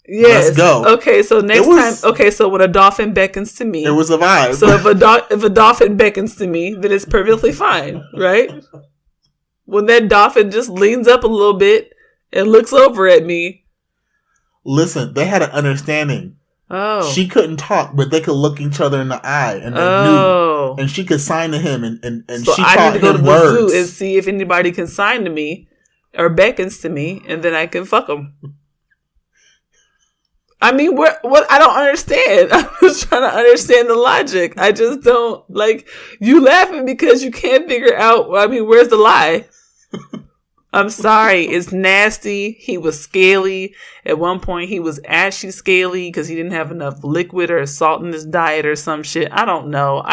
S1: Yes.
S2: Let's go.
S1: Okay, so next time. Okay, so when a dolphin beckons to me,
S2: it was a vibe.
S1: So if a dolphin beckons to me, then it's perfectly fine, right? When that dolphin just leans up a little bit and looks over at me.
S2: Listen, they had an understanding.
S1: Oh.
S2: She couldn't talk, but they could look each other in the eye, and they knew. And she could sign to him, and
S1: so
S2: she
S1: I
S2: taught
S1: need to go to
S2: him
S1: the
S2: words.
S1: zoo and see if anybody can sign to me or beckons to me, and then I can fuck them. I mean, what? I don't understand. I'm just trying to understand the logic. I just don't, like, you laughing because you can't figure out, I mean, where's the lie? I'm sorry. It's nasty. He was scaly. At one point, he was ashy scaly because he didn't have enough liquid or salt in his diet or some shit. I don't know.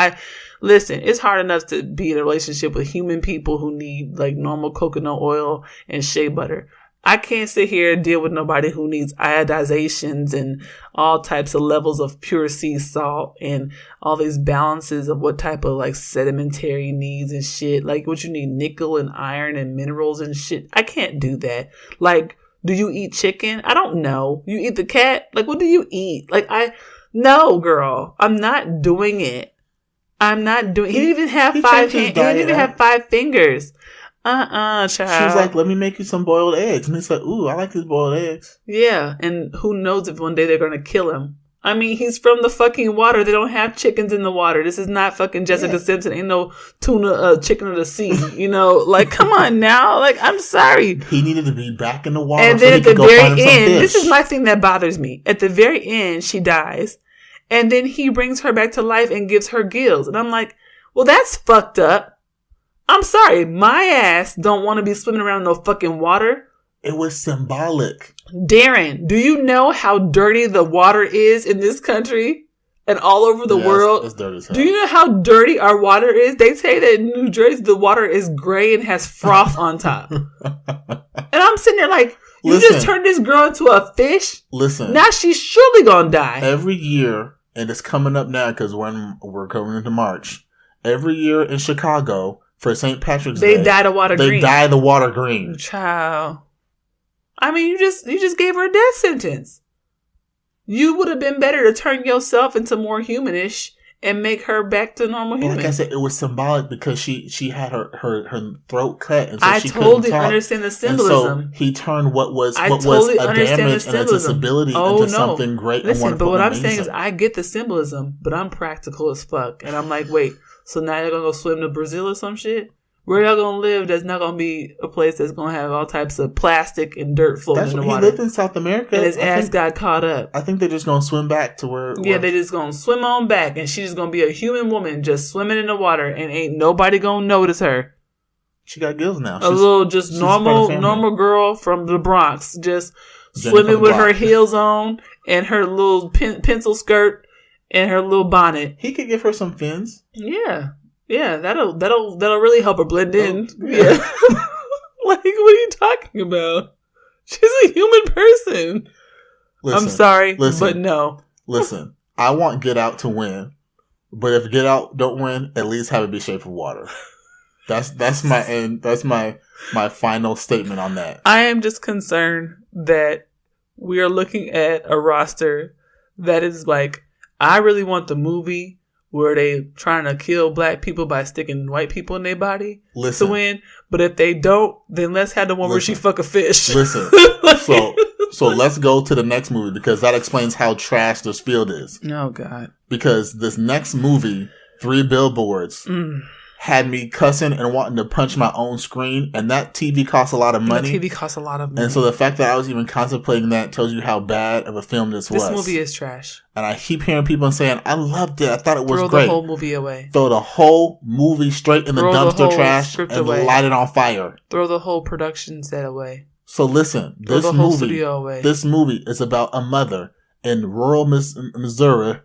S1: Listen, it's hard enough to be in a relationship with human people who need, like, normal coconut oil and shea butter. I can't sit here and deal with nobody who needs iodizations and all types of levels of pure sea salt and all these balances of what type of, like, sedimentary needs and shit. Like, what you need, nickel and iron and minerals and shit. I can't do that. Like, do you eat chicken? I don't know. You eat the cat? Like, what do you eat? Like, no, girl. I'm not doing it. I'm not doing. He didn't even have 5 hands. He didn't even have 5 fingers. Child.
S2: She was like, let me make you some boiled eggs. And he's like, ooh, I like these boiled eggs.
S1: Yeah, and who knows if one day they're going to kill him. I mean, he's from the fucking water. They don't have chickens in the water. This is not fucking Jessica Simpson. Ain't no tuna chicken of the sea. You know, like, come on now. Like, I'm sorry.
S2: He needed to be back in the water.
S1: And then at the very end, this is my thing that bothers me. At the very end, she dies. And then he brings her back to life and gives her gills. And I'm like, well, that's fucked up. I'm sorry, my ass don't want to be swimming around in no fucking water.
S2: It was symbolic.
S1: Daren, do you know how dirty the water is in this country and all over the world?
S2: It's dirty as hell.
S1: Do you know how dirty our water is? They say that in New Jersey, the water is gray and has froth on top. And I'm sitting there like, you just turned this girl into a fish?
S2: Listen.
S1: Now she's surely gonna die.
S2: Every year, and it's coming up now because when we're coming into March, every year in Chicago, for St. Patrick's Day,
S1: they dye the water green.
S2: They dye the water green.
S1: Child. I mean, you just gave her a death sentence. You would have been better to turn yourself into more humanish and make her back to normal human.
S2: Like I said, it was symbolic because she had her throat cut, and so
S1: I
S2: she
S1: totally
S2: couldn't talk.
S1: Understand the symbolism.
S2: And so he turned what was a damage and a disability into something great.
S1: Listen,
S2: and wonderful.
S1: But what
S2: and
S1: I'm saying is, I get the symbolism, but I'm practical as fuck, and I'm like, wait. So now you're going to go swim to Brazil or some shit? Where y'all going to live that's not going to be a place that's going to have all types of plastic and dirt floating in the water?
S2: He lived in South America.
S1: And his ass got caught up.
S2: I think they're just going to swim back to where...
S1: Yeah, they're just going to swim on back. And she's going to be a human woman just swimming in the water. And ain't nobody going to notice her.
S2: She got gills now.
S1: She's normal girl from the Bronx. Just swimming with her heels on and her little pencil skirt. And her little bonnet.
S2: He could give her some fins.
S1: Yeah, that'll really help her blend in. Yeah, like, what are you talking about? She's a human person. I'm sorry, but no.
S2: Listen, I want Get Out to win, but if Get Out don't win, at least have it be Shape of Water. That's my end. That's my final statement on that.
S1: I am just concerned that we are looking at a roster that is like. I really want the movie where they trying to kill black people by sticking white people in their body to win. But if they don't, then let's have the one where she fuck a fish.
S2: Listen, so let's go to the next movie because that explains how trash this field is.
S1: Oh, God.
S2: Because this next movie, 3 Billboards, had me cussing and wanting to punch my own screen, and that TV costs a lot of money. And so the fact that I was even contemplating that tells you how bad of a film this was.
S1: This movie is trash.
S2: And I keep hearing people saying, I loved it. I thought it was great.
S1: Throw the whole movie away.
S2: Throw the whole movie straight in the dumpster trash and light it on fire.
S1: Throw the whole production set away.
S2: So listen, this movie is about a mother in rural Missouri,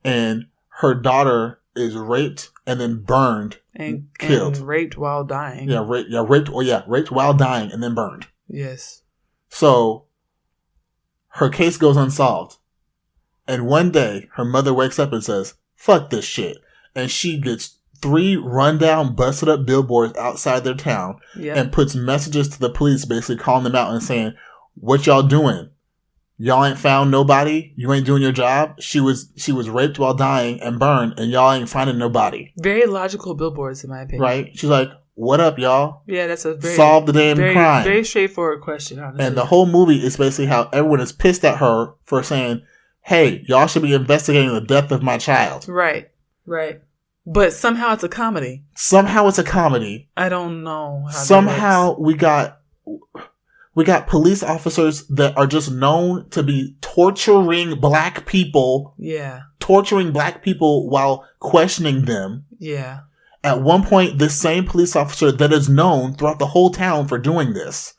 S2: and her daughter is raped and then burned and killed.
S1: And raped while dying.
S2: Raped while dying and then burned.
S1: Yes.
S2: So her case goes unsolved. And one day her mother wakes up and says, fuck this shit. And she gets 3 rundown, busted up billboards outside their town and puts messages to the police basically calling them out and saying, what y'all doing? Y'all ain't found nobody. You ain't doing your job. She was raped while dying and burned, and y'all ain't finding nobody.
S1: Very logical billboards, in my opinion.
S2: Right? She's like, what up, y'all?
S1: Yeah, that's a very...
S2: Solve the damn crime.
S1: Very straightforward question, honestly.
S2: And the whole movie is basically how everyone is pissed at her for saying, hey, y'all should be investigating the death of my child.
S1: Right. But somehow it's a comedy.
S2: I
S1: don't know how
S2: somehow we got police officers that are just known to be torturing black people.
S1: Yeah.
S2: Torturing black people while questioning them.
S1: Yeah.
S2: At one point, this same police officer that is known throughout the whole town for doing this,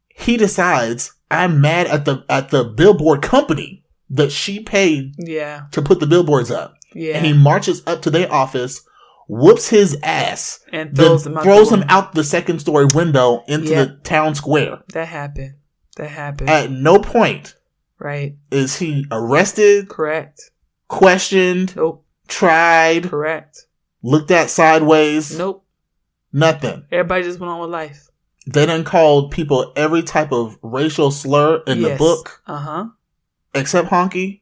S2: he decides, I'm mad at the billboard company that she paid to put the billboards up.
S1: Yeah.
S2: And he marches up to their office, whoops his ass,
S1: and throws him
S2: out the second story window into the town square.
S1: That happened.
S2: At no point is he arrested.
S1: Correct.
S2: Questioned.
S1: Nope.
S2: Tried.
S1: Correct.
S2: Looked at sideways.
S1: Nope.
S2: Nothing.
S1: Everybody just went on with life.
S2: They done called people every type of racial slur in the book. Except honky.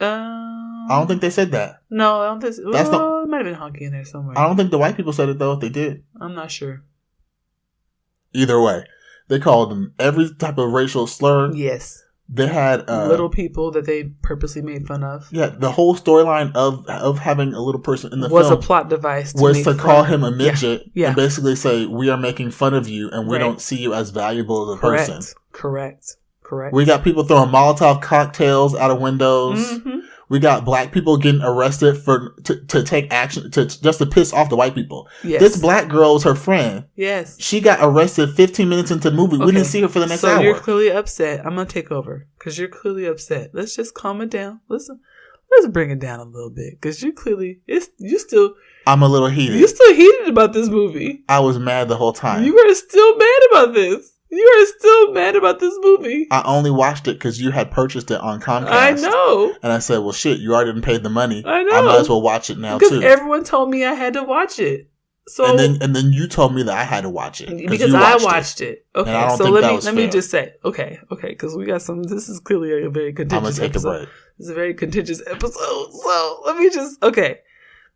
S2: I don't think they said that.
S1: No, I don't think so. It might have been honky in there somewhere.
S2: I don't think the white people said it, though, if they did.
S1: I'm not sure.
S2: Either way. They called them every type of racial slur.
S1: Yes.
S2: They had
S1: little people that they purposely made fun of.
S2: Yeah, the whole storyline of having a little person in the
S1: was
S2: film
S1: a plot device
S2: was to call him a midget
S1: and
S2: basically say, we are making fun of you and we don't see you as valuable as a person.
S1: Correct.
S2: We got people throwing Molotov cocktails out of windows. Mm-hmm. We got black people getting arrested to take action to piss off the white people. Yes. This black girl is her friend.
S1: Yes.
S2: She got arrested 15 minutes into the movie. Okay. We didn't see her for the next hour.
S1: So you're clearly upset. I'm gonna take over because you're clearly upset. Let's just calm it down. Let's bring it down a little bit because
S2: I'm a little heated.
S1: You're still heated about this movie.
S2: I was mad the whole time.
S1: You are still mad about this. You are still mad about this movie.
S2: I only watched it because you had purchased it on Comcast.
S1: I know.
S2: And I said, well, shit, you already didn't pay the money.
S1: I know.
S2: I might as well watch it now, too.
S1: Because everyone told me I had to watch it. So
S2: and then you told me that I had to watch it.
S1: Because I watched it. Okay,
S2: and I don't
S1: so
S2: think
S1: let me just say, okay, because we got some, this is clearly a very contentious episode. I'm going to take a break. This is a very contentious episode. So let me just, okay.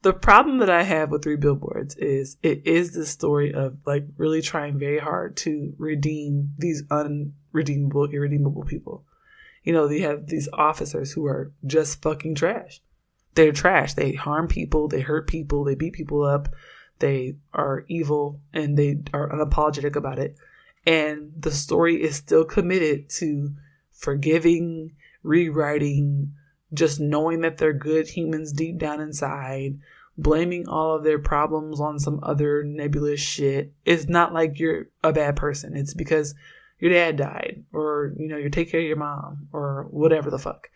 S1: The problem that I have with Three Billboards is it is the story of like really trying very hard to redeem these unredeemable, irredeemable people. You know, they have these officers who are just fucking trash. They're trash. They harm people. They hurt people. They beat people up. They are evil and they are unapologetic about it. And the story is still committed to forgiving, rewriting, just knowing that they're good humans deep down inside, blaming all of their problems on some other nebulous shit. It's not like you're a bad person. It's because your dad died or, you know, you take care of your mom or whatever the fuck.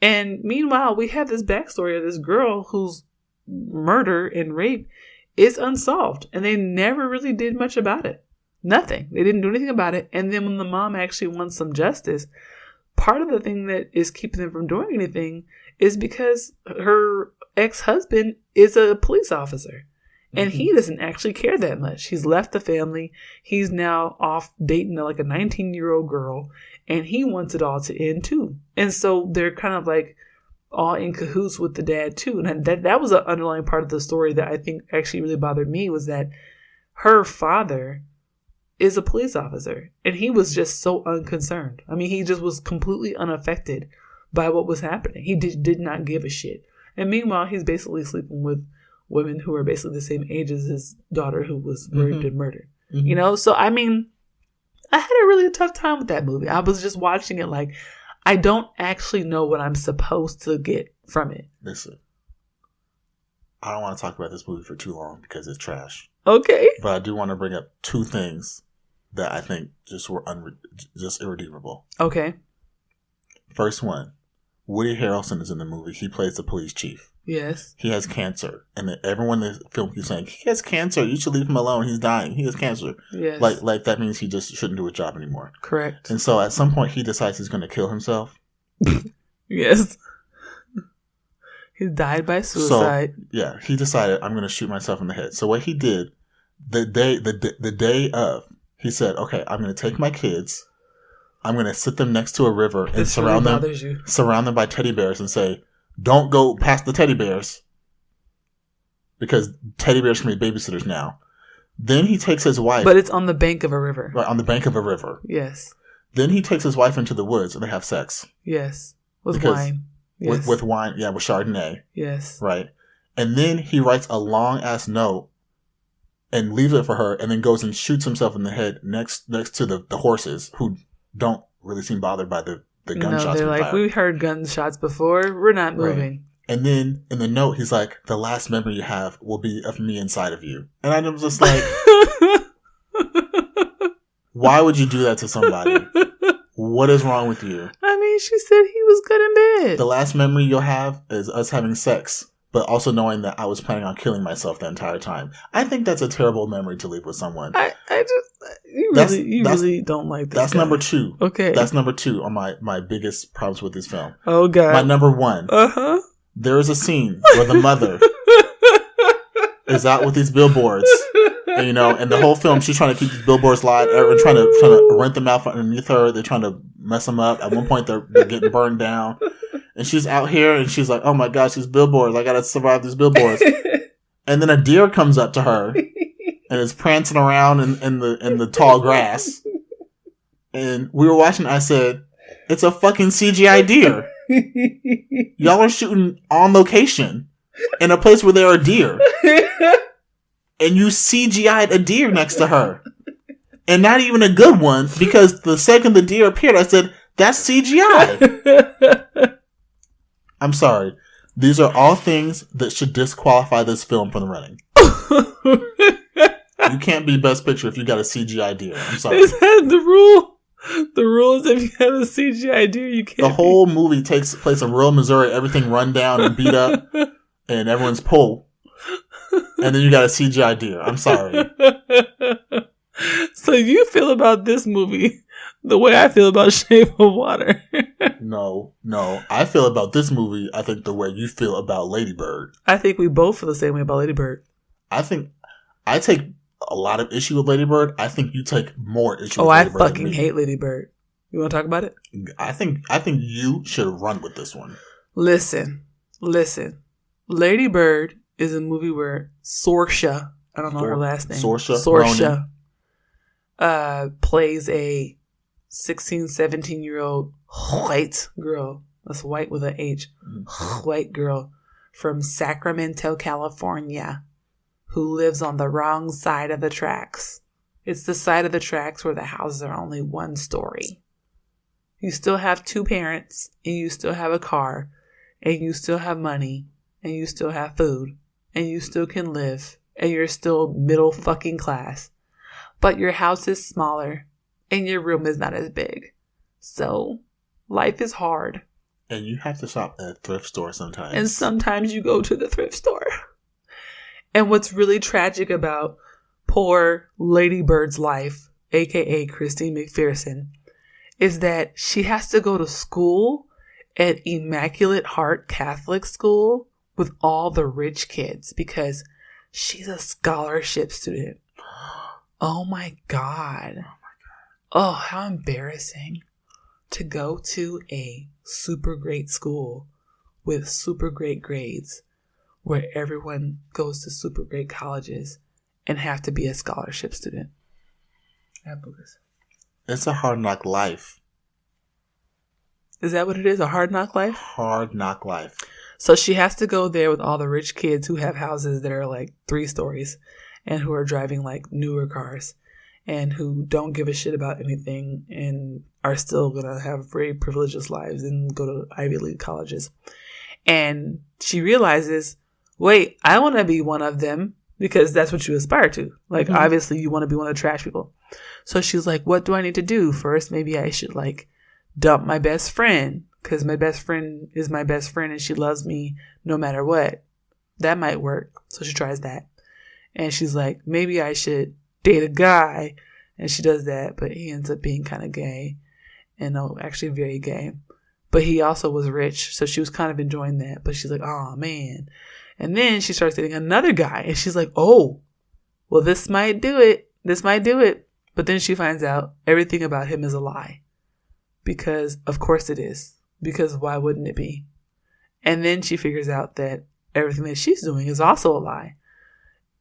S1: And meanwhile, we have this backstory of this girl whose murder and rape is unsolved. And they never really did much about it. Nothing. They didn't do anything about it. And then when the mom actually wants some justice, part of the thing that is keeping them from doing anything is because her ex-husband is a police officer. And he doesn't actually care that much. He's left the family. He's now off dating like a 19-year-old girl. And he wants it all to end too. And so they're kind of like all in cahoots with the dad too. And that was an underlying part of the story that I think actually really bothered me, was that her father is a police officer. And he was just so unconcerned. I mean, he just was completely unaffected by what was happening. He did not give a shit. And meanwhile, he's basically sleeping with women who are basically the same age as his daughter who was raped and murdered. Mm-hmm. You know? So, I mean, I had a really tough time with that movie. I was just watching it like, I don't actually know what I'm supposed to get from it.
S2: Listen, I don't want to talk about this movie for too long because it's trash.
S1: Okay.
S2: But I do want to bring up two things that I think just were just irredeemable.
S1: Okay.
S2: First one, Woody Harrelson is in the movie. He plays the police chief.
S1: Yes.
S2: He has cancer. And then everyone in the film keeps saying, he has cancer. You should leave him alone. He's dying. He has cancer.
S1: Yes.
S2: Like that means he just shouldn't do his job anymore.
S1: Correct.
S2: And so at some point he decides he's going to kill himself.
S1: Yes. He died by suicide.
S2: So, yeah, he decided, I'm going to shoot myself in the head. So what he did, the day of, he said, okay, I'm going to take my kids. I'm going to sit them next to a river and
S1: This
S2: surround
S1: really
S2: them by teddy bears and say, don't go past the teddy bears. Because teddy bears can be babysitters now. Then he takes his wife.
S1: But it's on the bank of a river.
S2: Right, on the bank of a river.
S1: Yes.
S2: Then he takes his wife into the woods and they have sex.
S1: Yes. With wine. Yes.
S2: With wine, yeah, with Chardonnay.
S1: Yes.
S2: Right. And then he writes a long-ass note and leaves it for her and then goes and shoots himself in the head next to the horses who don't really seem bothered by the gunshots.
S1: No, they're like, we heard gunshots before. We're not moving. Right.
S2: And then in the note, he's like, the last memory you have will be of me inside of you. And I'm just like, why would you do that to somebody? What is wrong with you?
S1: I mean, she said he was good in bed.
S2: The last memory you'll have is us having sex, but also knowing that I was planning on killing myself the entire time. I think that's a terrible memory to leave with someone.
S1: You really don't like that.
S2: That's guy. Number 2.
S1: Okay.
S2: That's number 2 on my biggest problems with this film.
S1: Oh, God.
S2: My number 1.
S1: Uh-huh.
S2: There is a scene where the mother is out with these billboards. And, and the whole film, she's trying to keep these billboards live. Everyone trying to rent them out from underneath her. They're trying to mess them up. At one point, they're getting burned down. And she's out here, and she's like, oh, my gosh, these billboards. I got to survive these billboards. And then a deer comes up to her and is prancing around in the tall grass. And we were watching. I said, it's a fucking CGI deer. Y'all are shooting on location in a place where there are deer. And you CGI'd a deer next to her. And not even a good one, because the second the deer appeared, I said, that's CGI. I'm sorry. These are all things that should disqualify this film from the running. You can't be Best Picture if you got a CGI deer. I'm sorry.
S1: Is that the rule? The rule is if you have a CGI deer, you can't.
S2: The whole movie takes place in rural Missouri, everything run down and beat up, and everyone's pulled. And then you got a CGI deer. I'm sorry.
S1: So you feel about this movie the way I feel about Shape of Water.
S2: No. I feel about this movie, I think, the way you feel about Lady Bird.
S1: I think we both feel the same way about Lady Bird.
S2: I think I take a lot of issue with Lady Bird. I think you take more issue with Lady Bird.
S1: I fucking hate Lady Bird. You want to talk about it?
S2: I think you should run with this one.
S1: Listen. Lady Bird is a movie where Saoirse, I don't know her last name. Saoirse plays a 16, 17-year-old white girl. That's white with an H. White girl from Sacramento, California, who lives on the wrong side of the tracks. It's the side of the tracks where the houses are only one story. You still have 2 parents, and you still have a car, and you still have money, and you still have food, and you still can live, and you're still middle fucking class. But your house is smaller, and your room is not as big. So, life is hard.
S2: And you have to shop at a thrift store sometimes.
S1: And sometimes you go to the thrift store. And what's really tragic about poor Lady Bird's life, aka Christine McPherson, is that she has to go to school at Immaculate Heart Catholic School with all the rich kids because she's a scholarship student. Oh my God. Oh, how embarrassing to go to a super great school with super great grades where everyone goes to super great colleges and have to be a scholarship student.
S2: It's a hard knock life.
S1: Is that what it is? A hard knock life?
S2: Hard knock life.
S1: So she has to go there with all the rich kids who have houses that are like 3 stories and who are driving like newer cars and who don't give a shit about anything and are still going to have very privileged lives and go to Ivy League colleges. And she realizes, wait, I want to be one of them because that's what you aspire to. Like, obviously you want to be one of the trash people. So she's like, what do I need to do? First, maybe I should like dump my best friend because my best friend is my best friend and she loves me no matter what. That might work. So she tries that. And she's like, maybe I should date a guy. And she does that, but he ends up being kind of gay. And actually very gay. But he also was rich, so she was kind of enjoying that. But she's like, oh, man. And then she starts dating another guy. And she's like, oh, well, this might do it. This might do it. But then she finds out everything about him is a lie. because of course it is. Because why wouldn't it be? And then she figures out that everything that she's doing is also a lie.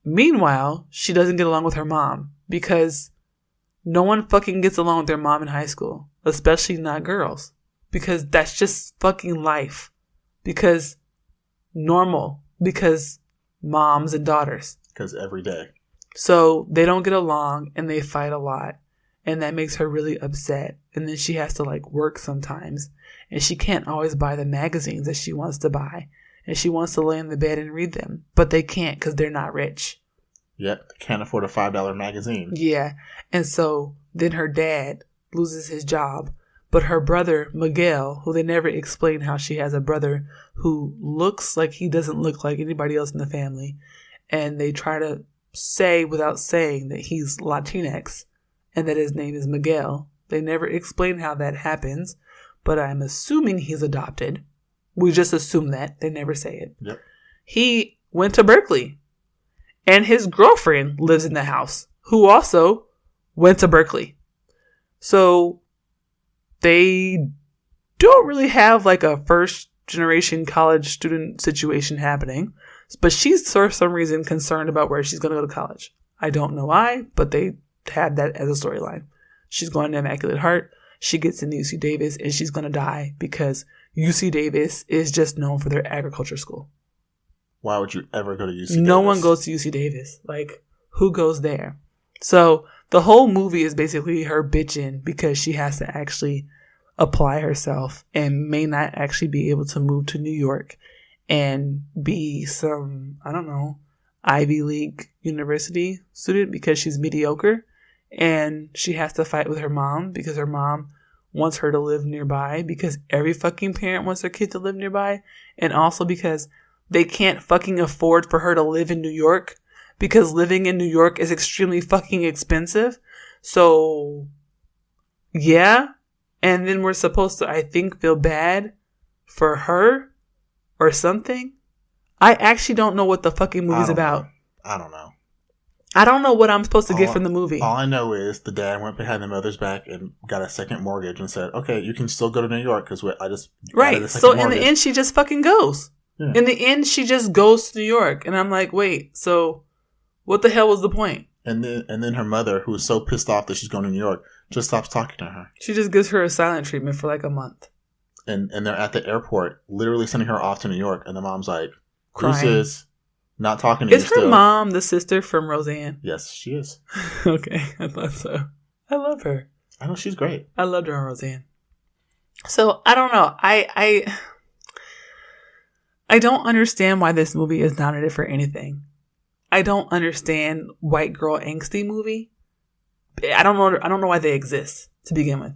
S1: Meanwhile, she doesn't get along with her mom because no one fucking gets along with their mom in high school, especially not girls, because that's just fucking life. Because normal, because moms and daughters.
S2: Because every day.
S1: So they don't get along and they fight a lot. And that makes her really upset. And then she has to like work sometimes. And she can't always buy the magazines that she wants to buy. And she wants to lay in the bed and read them. But they can't because they're not rich.
S2: Yep. Can't afford a $5 magazine.
S1: Yeah. And so then her dad loses his job. But her brother, Miguel, who they never explain how she has a brother who looks like he doesn't look like anybody else in the family. And they try to say without saying that he's Latinx and that his name is Miguel. They never explain how that happens. But I'm assuming he's adopted. We just assume that. They never say it.
S2: Yep.
S1: He went to Berkeley. And his girlfriend lives in the house, who also went to Berkeley. So they don't really have like a first generation college student situation happening. But she's for some reason concerned about where she's going to go to college. I don't know why, but they had that as a storyline. She's going to Immaculate Heart. She gets into UC Davis and she's going to die because UC Davis is just known for their agriculture school.
S2: Why would you ever go to UC Davis?
S1: No one goes to UC Davis. Like, who goes there? So the whole movie is basically her bitching because she has to actually apply herself and may not actually be able to move to New York and be some, I don't know, Ivy League university student because she's mediocre. And she has to fight with her mom because her mom wants her to live nearby because every fucking parent wants their kid to live nearby. And also because they can't fucking afford for her to live in New York because living in New York is extremely fucking expensive. So, yeah. And then we're supposed to, I think, feel bad for her or something. I actually don't know what the fucking movie's about.
S2: I don't know.
S1: I don't know what I'm supposed to get from the movie.
S2: All I know is the dad went behind the mother's back and got a second mortgage and said, okay, you can still go to New York because I just...
S1: Right. So in the end, she just fucking goes. Yeah. In the end, she just goes to New York. And I'm like, wait, so what the hell was the point?
S2: And then her mother, who is so pissed off that she's going to New York, just stops talking to her.
S1: She just gives her a silent treatment for like a month.
S2: And they're at the airport, literally sending her off to New York. And the mom's like,
S1: crying.
S2: Deuces. Not talking to you still.
S1: Is her mom the sister from Roseanne?
S2: Yes, she is.
S1: Okay, I thought so. I love her.
S2: I know, she's great.
S1: I loved her on Roseanne. So, I don't know. I don't understand why this movie is nominated for anything. I don't understand white girl angsty movie. I don't know why they exist to begin with.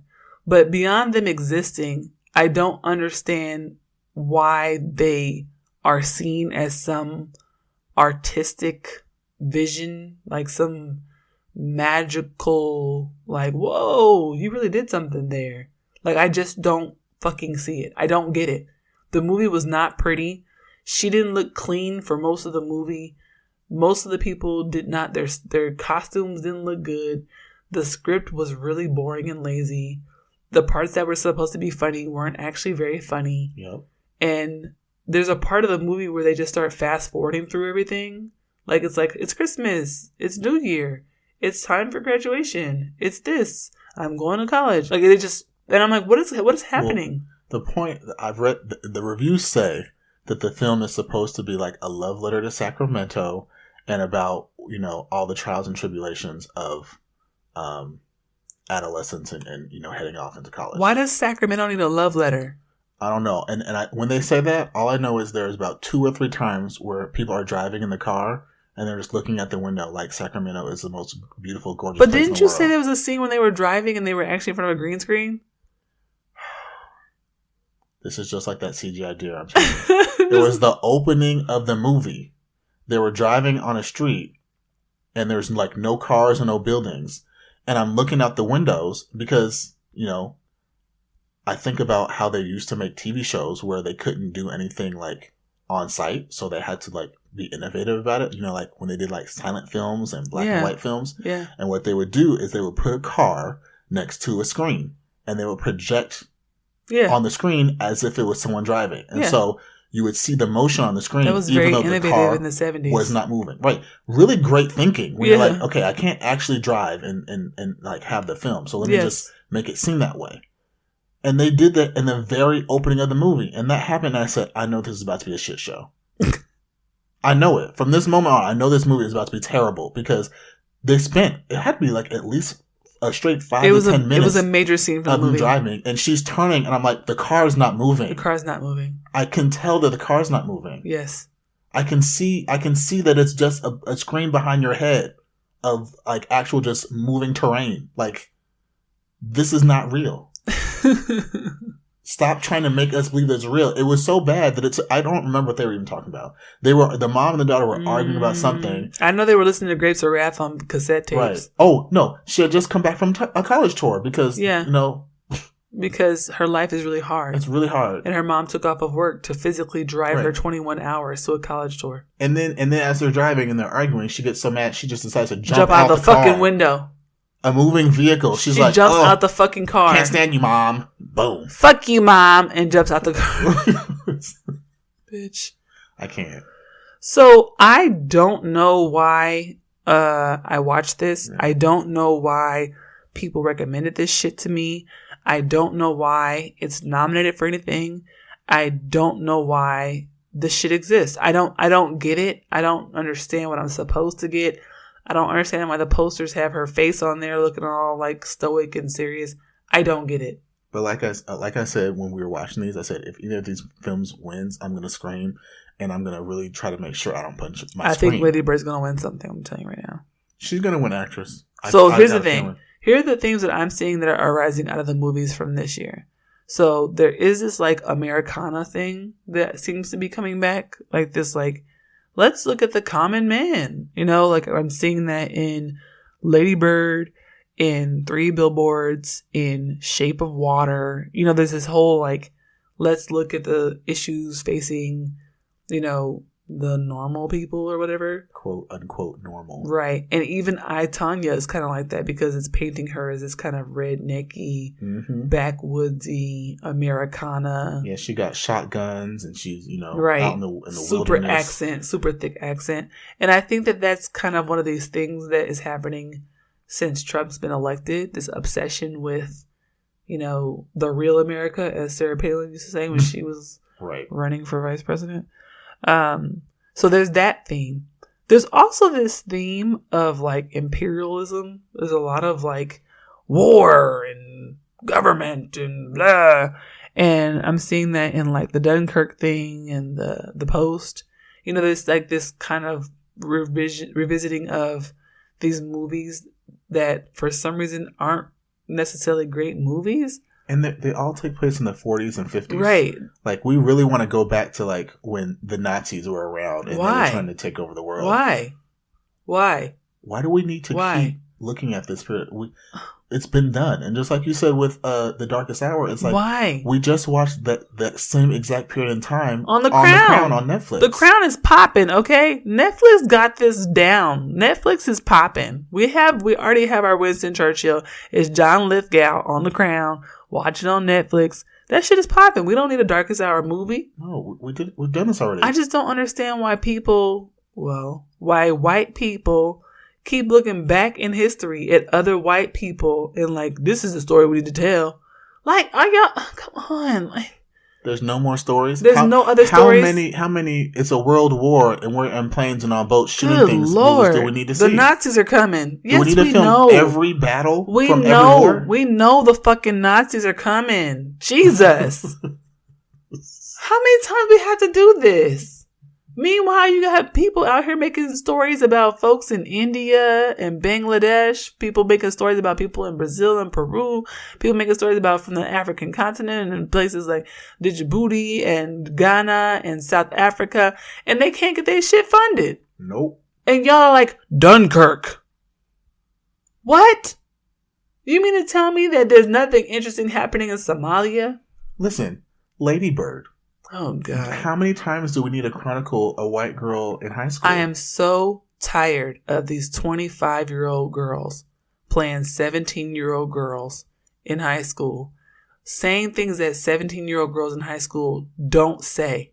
S1: But beyond them existing, I don't understand why they are seen as some artistic vision, like some magical, like, whoa, you really did something there. Like, I just don't fucking see it. I don't get it. The movie was not pretty. She didn't look clean for most of the movie. Most of the people did not, their costumes didn't look good. The script was really boring and lazy. The parts that were supposed to be funny weren't actually very funny.
S2: Yep.
S1: And there's a part of the movie where they just start fast forwarding through everything. Like, it's Christmas. It's New Year. It's time for graduation. It's this. I'm going to college. Like, they just, and I'm like, what is happening?
S2: Well, the point I've read, the reviews say that the film is supposed to be like a love letter to Sacramento and about, all the trials and tribulations of, adolescence and heading off into college.
S1: Why does Sacramento need a love letter?
S2: I don't know. And when they say that, all I know is there's about 2 or 3 times where people are driving in the car and they're just looking at the window like Sacramento is the most beautiful, gorgeous place in the world. But didn't you
S1: say there was a scene when they were driving and they were actually in front of a green screen?
S2: This is just like that CGI deer I'm telling you. It was the opening of the movie. They were driving on a street and there's like no cars and no buildings. And I'm looking out the windows because, I think about how they used to make TV shows where they couldn't do anything like on site. So they had to like be innovative about it. Like when they did like silent films and black and white films.
S1: Yeah.
S2: And what they would do is they would put a car next to a screen and they would project
S1: Yeah.
S2: on the screen as if it was someone driving. And
S1: Yeah.
S2: so you would see the motion on the screen,
S1: That was
S2: even
S1: very
S2: though the
S1: innovative
S2: car
S1: in the 70s.
S2: was not moving. Right. Really great thinking. When you're
S1: Yeah.
S2: like, okay, I can't actually drive and like have the film. So let me
S1: Yes.
S2: just make it seem that way. And they did that in the very opening of the movie. And that happened. And I said, I know this is about to be a shit show. I know it. From this moment on, I know this movie is about to be terrible because they spent, it had to be like at least a straight 5 to 10 minutes.
S1: It was a major scene for the movie.
S2: Driving, and she's turning, and I'm like, the car's not moving.
S1: The car's not moving.
S2: I can tell that the car's not moving.
S1: Yes.
S2: I can see that it's just a screen behind your head of like actual just moving terrain. Like, this is not real. Stop trying to make us believe it's real. It was so bad that I don't remember what they were even talking about. The mom and the daughter were arguing about something.
S1: I know they were listening to Grapes of Wrath on cassette tapes.
S2: Right. Oh, no. She had just come back from a college tour because,
S1: because her life is really hard.
S2: It's really hard.
S1: And her mom took off of work to physically drive her 21 hours to a college tour.
S2: And then as they're driving and they're arguing, she gets so mad she just decides to jump
S1: out the fucking
S2: car.
S1: Window.
S2: A moving vehicle. She like,
S1: jumps out the fucking car.
S2: Can't stand you, Mom. Boom.
S1: Fuck you, Mom. And jumps out the car. Bitch.
S2: I can't.
S1: So I don't know why I watched this. Yeah. I don't know why people recommended this shit to me. I don't know why it's nominated for anything. I don't know why this shit exists. I don't get it. I don't understand what I'm supposed to get. I don't understand why the posters have her face on there looking all like stoic and serious. I don't get it.
S2: But like I said when we were watching these, I said if either of these films wins, I'm gonna scream and I'm gonna really try to make sure I don't punch my screen.
S1: I think Lady Bird's gonna win something. I'm telling you right now.
S2: She's gonna win actress.
S1: So here's the thing. Here are the things that I'm seeing that are arising out of the movies from this year. So there is this like Americana thing that seems to be coming back, like this like. Let's look at the common man. Like I'm seeing that in Lady Bird, in 3 Billboards, in Shape of Water. There's this whole like, let's look at the issues facing, the normal people or whatever.
S2: Quote unquote normal.
S1: Right. And even I, Tonya is kind of like that because it's painting her as this kind of rednecky, backwoodsy Americana.
S2: Yeah, she got shotguns and she's,
S1: right.
S2: out in the
S1: super thick accent. And I think that that's kind of one of these things that is happening since Trump's been elected. This obsession with, the real America, as Sarah Palin used to say when she was running for vice president. So there's that theme. There's also this theme of like imperialism. There's a lot of like war and government and blah. And I'm seeing that in like the Dunkirk thing and the Post. There's like this kind of revisiting of these movies that for some reason aren't necessarily great movies.
S2: And they all take place in the 40s and 50s.
S1: Right.
S2: Like, we really want to go back to, like, when the Nazis were around and they were trying to take over the world.
S1: Why? Why
S2: do we need to keep looking at this period? It's been done. And just like you said with The Darkest Hour, it's like...
S1: Why?
S2: We just watched that same exact period in time...
S1: On The Crown
S2: on Netflix.
S1: The Crown is popping, okay? Netflix got this down. Netflix is popping. We already have our Winston Churchill. It's John Lithgow on The Crown. Watch it on Netflix. That shit is popping. We don't need a Darkest Hour movie.
S2: No, we've done this already.
S1: I just don't understand why why white people keep looking back in history at other white people and like, this is the story we need to tell. Like, come on. Like,
S2: there's no more stories.
S1: There's no other stories.
S2: How many? It's a world war, and we're in planes and on boats shooting
S1: Good
S2: things.
S1: Lord.
S2: Do we need to see?
S1: The Nazis are coming. Yes,
S2: do we need to film every battle?
S1: We
S2: from
S1: know.
S2: Every war?
S1: We know the fucking Nazis are coming. Jesus. How many times we have to do this? Meanwhile, you got people out here making stories about folks in India and Bangladesh, people making stories about people in Brazil and Peru, people making stories about from the African continent and places like Djibouti and Ghana and South Africa, and they can't get their shit funded.
S2: Nope.
S1: And y'all are like, Dunkirk. What? You mean to tell me that there's nothing interesting happening in Somalia?
S2: Listen, Lady Bird.
S1: Oh, God.
S2: How many times do we need to chronicle a white girl in high school?
S1: I am so tired of these 25-year-old girls playing 17-year-old girls in high school, saying things that 17-year-old girls in high school don't say.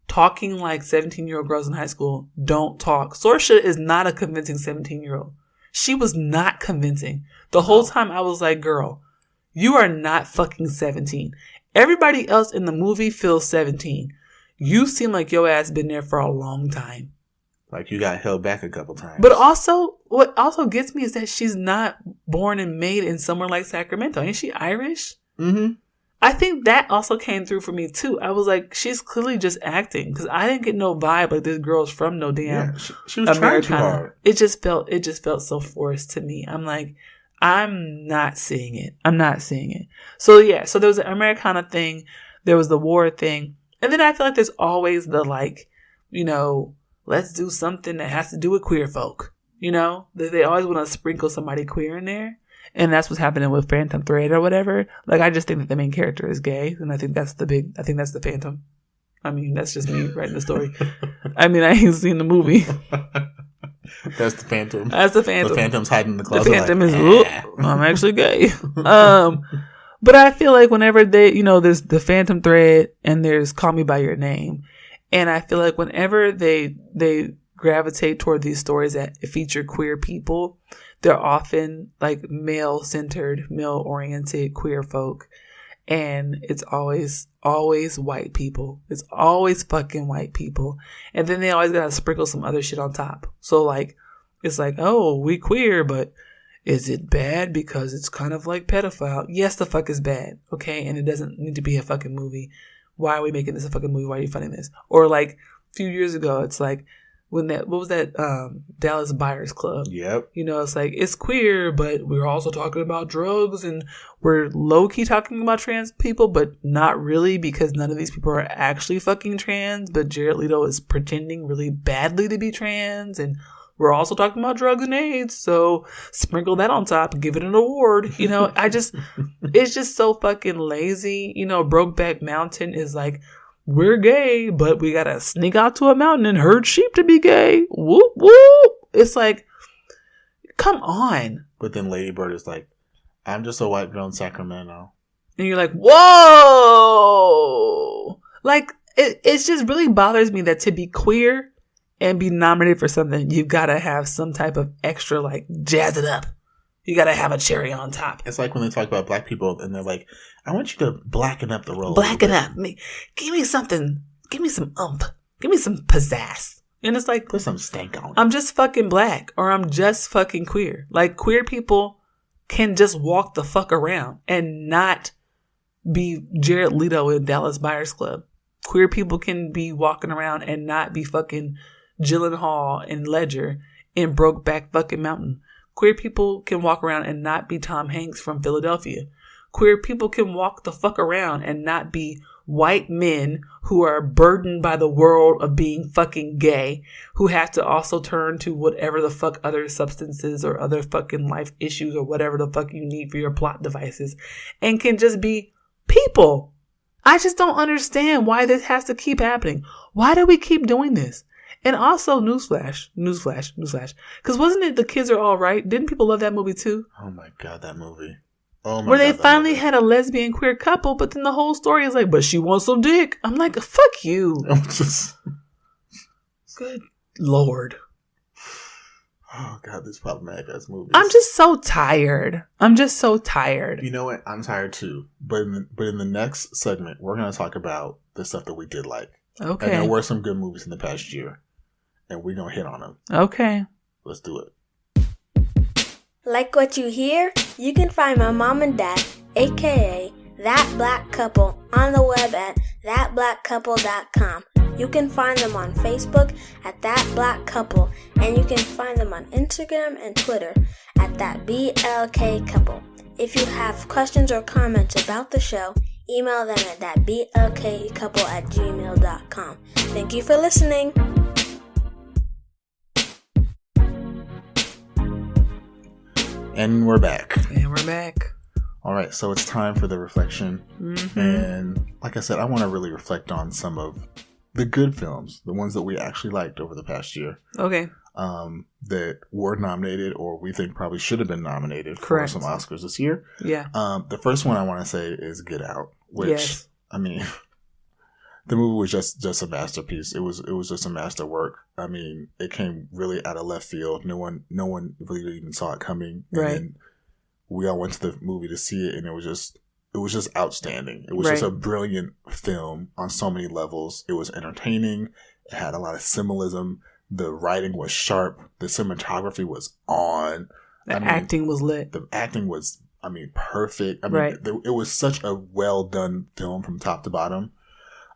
S1: Talking like 17-year-old girls in high school don't talk. Saoirse is not a convincing 17-year-old. She was not convincing. The whole time I was like, girl, you are not fucking 17. Everybody else in the movie feels 17. You seem like your ass been there for a long time.
S2: Like you got held back a couple times.
S1: But also, what also gets me is that she's not born and made in somewhere like Sacramento. Ain't she Irish?
S2: Mm-hmm.
S1: I think that also came through for me too. I was like, she's clearly just acting because I didn't get no vibe like this girl's from no damn.
S2: Yeah, she was trying too hard.
S1: It just felt so forced to me. I'm like, I'm not seeing it. So yeah, so there was an Americana thing, there was the war thing, and then I feel like there's always the like, you know, let's do something that has to do with queer folk. You know, they always want to sprinkle somebody queer in there. And that's what's happening with Phantom Thread or whatever. Like, I just think that the main character is gay. And I think that's the Phantom. I mean, that's just me writing the story. I mean, I ain't seen the movie.
S2: That's the Phantom.
S1: The
S2: Phantom's hiding in the closet.
S1: The Phantom is, I'm actually gay. But I feel like whenever they, you know, there's the Phantom Thread and there's Call Me By Your Name. And I feel like whenever they gravitate toward these stories that feature queer people, they're often like male-centered, male-oriented queer folk. And it's always white people. It's always fucking white people. And then they always gotta sprinkle some other shit on top. So like, it's like, oh, we queer, but is it bad because it's kind of like pedophile? Yes, the fuck is bad. Okay. And it doesn't need to be a fucking movie. Why are we making this a fucking movie? Why are you funding this? Or like a few years ago, it's like, what was that Dallas Buyers Club?
S2: Yep.
S1: You know, it's like, it's queer, but we're also talking about drugs and we're low-key talking about trans people, but not really because none of these people are actually fucking trans, but Jared Leto is pretending really badly to be trans, and we're also talking about drugs and AIDS, so sprinkle that on top and give it an award. You know, it's just so fucking lazy. You know, Brokeback Mountain is like, we're gay, but we gotta sneak out to a mountain and herd sheep to be gay. Whoop, whoop. It's like, come on.
S2: But then Lady Bird is like, I'm just a white girl in Sacramento.
S1: And you're like, whoa. Like, it just really bothers me that to be queer and be nominated for something, you've gotta have some type of extra, like, jazz it up. You gotta have a cherry on top.
S2: It's like when they talk about black people and they're like, I want you to blacken up the role.
S1: Blacken up. Give me something. Give me some oomph. Give me some pizzazz. And it's like,
S2: put some stank on it.
S1: I'm just fucking black or I'm just fucking queer. Like, queer people can just walk the fuck around and not be Jared Leto in Dallas Buyers Club. Queer people can be walking around and not be fucking Gyllenhaal and Ledger in Brokeback fucking Mountain. Queer people can walk around and not be Tom Hanks from Philadelphia. Queer people can walk the fuck around and not be white men who are burdened by the world of being fucking gay, who have to also turn to whatever the fuck other substances or other fucking life issues or whatever the fuck you need for your plot devices, and can just be people. I just don't understand why this has to keep happening. Why do we keep doing this? And also, newsflash. Because wasn't it The Kids Are All Right? Didn't people love that movie too?
S2: Oh my God, that movie. Oh my
S1: Where
S2: God,
S1: they finally had a lesbian queer couple, but then the whole story is like, but she wants some dick. I'm like, fuck you. Good Lord.
S2: Oh God, this problematic ass movie.
S1: I'm just so tired.
S2: You know what? I'm tired too. But in the next segment, we're going to talk about the stuff that we did like.
S1: Okay.
S2: And there were some good movies in the past year. And we're going to hit on them.
S1: Okay.
S2: Let's do it.
S3: Like what you hear? You can find my mom and dad, aka That Black Couple, on the web at thatblackcouple.com. You can find them on Facebook at That Black Couple, and you can find them on Instagram and Twitter at That BLK Couple. If you have questions or comments about the show, email them at thatblkcouple@gmail.com. Thank you for listening.
S2: And we're back. All right, so it's time for the reflection.
S1: Mm-hmm.
S2: And like I said, I want to really reflect on some of the good films, the ones that we actually liked over the past year.
S1: Okay.
S2: that were nominated or we think probably should have been nominated for some Oscars this year.
S1: Yeah.
S2: The first one I want to say is Get Out, which,
S1: yes.
S2: I mean, the movie was just a masterpiece. It was just a masterwork. I mean, it came really out of left field. No one really even saw it coming. And
S1: right.
S2: then we all went to the movie to see it, and it was just outstanding. It was just a brilliant film on so many levels. It was entertaining. It had a lot of symbolism. The writing was sharp. The cinematography was on.
S1: The acting was lit.
S2: The acting was, perfect. It was such a well done film from top to bottom.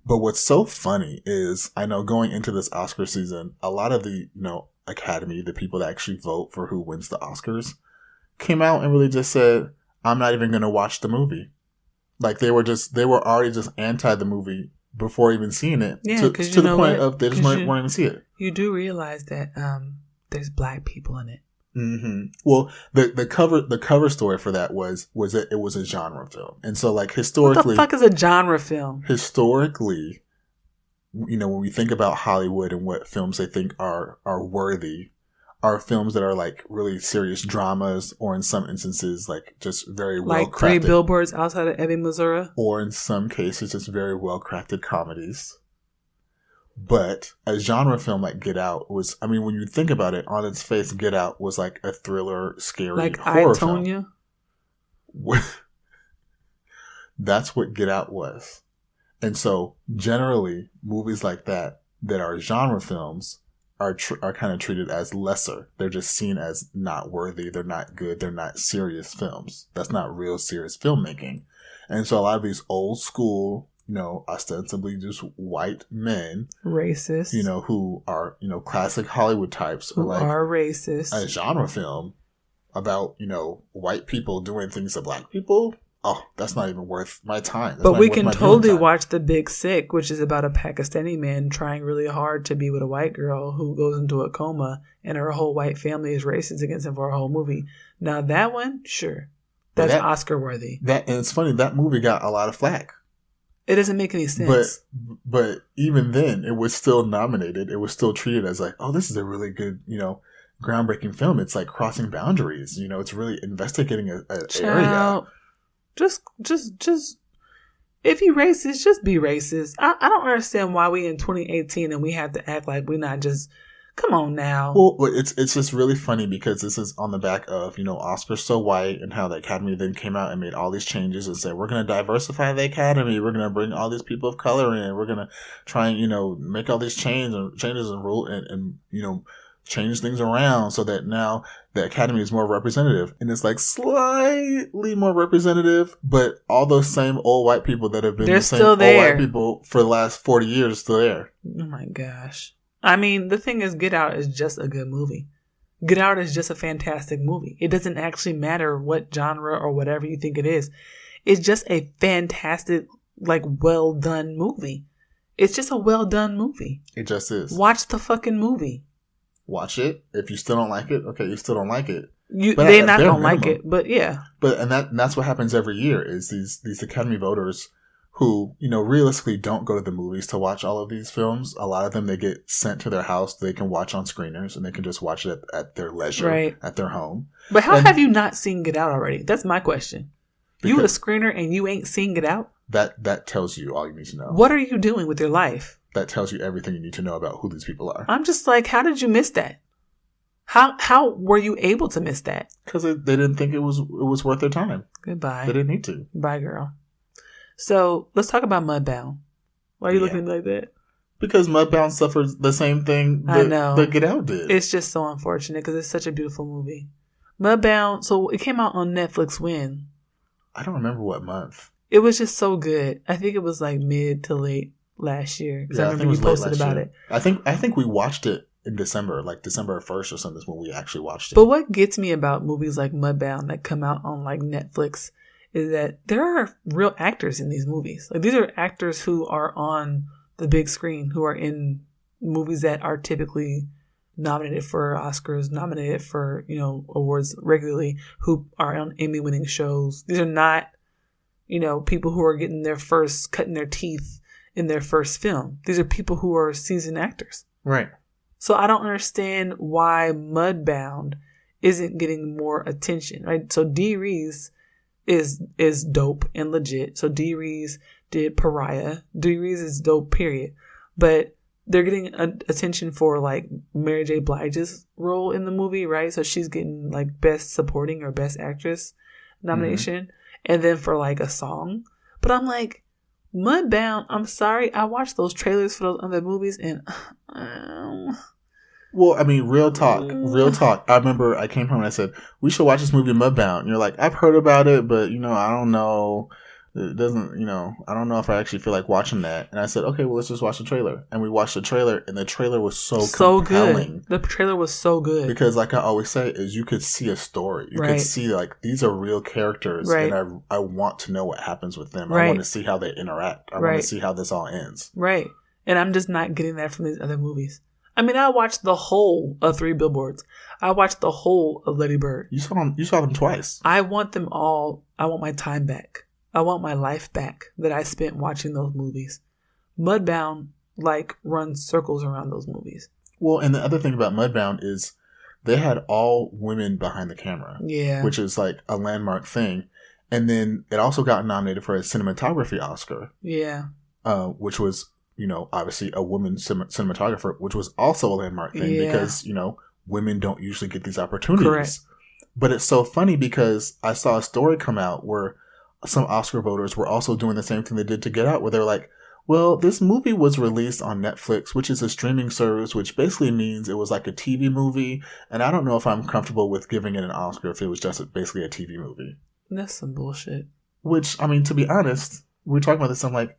S2: But what's so funny is, I know going into this Oscar season, a lot of the, Academy, the people that actually vote for who wins the Oscars, came out and really just said, I'm not even going to watch the movie. Like they were already just anti the movie before even seeing it.
S1: Yeah,
S2: to the point of they just weren't even see it.
S1: You do realize that there's black people in it.
S2: Mm-hmm. Well, the cover story for that was that it was a genre film, and so like historically,
S1: what the fuck is a genre film?
S2: Historically, when we think about Hollywood and what films they think are worthy, are films that are like really serious dramas, or in some instances like just very well crafted.
S1: Like 3 Billboards Outside of Ebbing, Missouri,
S2: or in some cases just very well crafted comedies. But a genre film like Get Out was, when you think about it, on its face, Get Out was like a thriller, scary
S1: like
S2: horror
S1: film.
S2: Like that's what Get Out was. And so generally movies like that are genre films are kind of treated as lesser. They're just seen as not worthy. They're not good. They're not serious films. That's not real serious filmmaking. And so a lot of these old school, ostensibly just white men,
S1: racist,
S2: who are, classic Hollywood types,
S1: who are racist.
S2: A genre film about, white people doing things to black people. Oh, that's not even worth my time.
S1: But we can totally watch The Big Sick, which is about a Pakistani man trying really hard to be with a white girl who goes into a coma, and her whole white family is racist against him for a whole movie. Now that one, sure, that's Oscar worthy.
S2: And it's funny, that movie got a lot of flack.
S1: It doesn't make any sense.
S2: But even then, it was still nominated. It was still treated as like, oh, this is a really good, groundbreaking film. It's like crossing boundaries. It's really investigating an area.
S1: Just if you racist, just be racist. I don't understand why we in 2018 and we have to act like we're not just. Come on now.
S2: Well, it's just really funny because this is on the back of, Oscars So White, and how the Academy then came out and made all these changes and said, we're going to diversify the Academy. We're going to bring all these people of color in. We're going to try and, make all these changes and rule and change things around so that now the Academy is more representative. And it's like slightly more representative, but all those same old white people that have been the same old white people for the last 40 years are still there.
S1: Oh my gosh. The thing is, Get Out is just a good movie. Get Out is just a fantastic movie. It doesn't actually matter what genre or whatever you think it is. It's just a fantastic, well done movie. It's just a well done movie.
S2: It just is.
S1: Watch the fucking movie.
S2: Watch it. If you still don't like it, okay, you still don't like it.
S1: They're not gonna like it, but yeah.
S2: And that's what happens every year is these Academy voters who, realistically don't go to the movies to watch all of these films. A lot of them, they get sent to their house. They can watch on screeners, and they can just watch it at their leisure, at their home.
S1: But how have you not seen Get Out already? That's my question. You a screener and you ain't seen Get Out?
S2: That tells you all you need to know.
S1: What are you doing with your life?
S2: That tells you everything you need to know about who these people are.
S1: I'm just like, how did you miss that? How were you able to miss that?
S2: Because they didn't think it was worth their time.
S1: Goodbye.
S2: They didn't need to.
S1: Bye, girl. So let's talk about Mudbound. Why are you looking like that?
S2: Because Mudbound suffered the same thing that Get Out did.
S1: It's just so unfortunate because it's such a beautiful movie. Mudbound, so it came out on Netflix when?
S2: I don't remember what month.
S1: It was just so good. I think it was like mid to late last year. Because I remember you posted about it.
S2: I think we watched it in December, like December 1st or something is when we actually watched it.
S1: But what gets me about movies like Mudbound that come out on like Netflix is that there are real actors in these movies. Like these are actors who are on the big screen, who are in movies that are typically nominated for Oscars, nominated for, awards regularly, who are on Emmy-winning shows. These are not, people who are cutting their teeth in their first film. These are people who are seasoned actors.
S2: Right.
S1: So I don't understand why Mudbound isn't getting more attention, right? So Dee Rees is dope and legit. So Dee Rees did Pariah. Dee Rees is dope, period. But they're getting attention for like Mary J. Blige's role in the movie, right? So she's getting like Best Supporting or Best Actress nomination, and then for like a song. But I'm like, Mudbound, I'm sorry, I watched those trailers for those other movies and
S2: well, I mean, real talk. I remember I came home and I said, we should watch this movie Mudbound. And you're like, I've heard about it, but I don't know. It doesn't, I don't know if I actually feel like watching that. And I said, okay, well, let's just watch the trailer. And we watched the trailer, and the trailer was so compelling.
S1: Good. The trailer was so good.
S2: Because like I always say, is you could see a story. You could see like, these are real characters, and I want to know what happens with them. I want to see how they interact. I want to see how this all ends.
S1: Right. And I'm just not getting that from these other movies. I mean, I watched the whole of 3 Billboards. I watched the whole of Lady Bird.
S2: You saw them twice.
S1: I want them all. I want my time back. I want my life back that I spent watching those movies. Mudbound, like, runs circles around those movies.
S2: Well, and the other thing about Mudbound is they had all women behind the camera.
S1: Yeah.
S2: Which is, like, a landmark thing. And then it also got nominated for a cinematography Oscar.
S1: Yeah.
S2: Which was, obviously a woman cinematographer, which was also a landmark thing because, women don't usually get these opportunities.
S1: Correct.
S2: But it's so funny because I saw a story come out where some Oscar voters were also doing the same thing they did to Get Out, where they're like, well, this movie was released on Netflix, which is a streaming service, which basically means it was like a TV movie. And I don't know if I'm comfortable with giving it an Oscar if it was just basically a TV movie.
S1: That's some bullshit.
S2: Which, I mean, to be honest, we were talking about this. I'm like,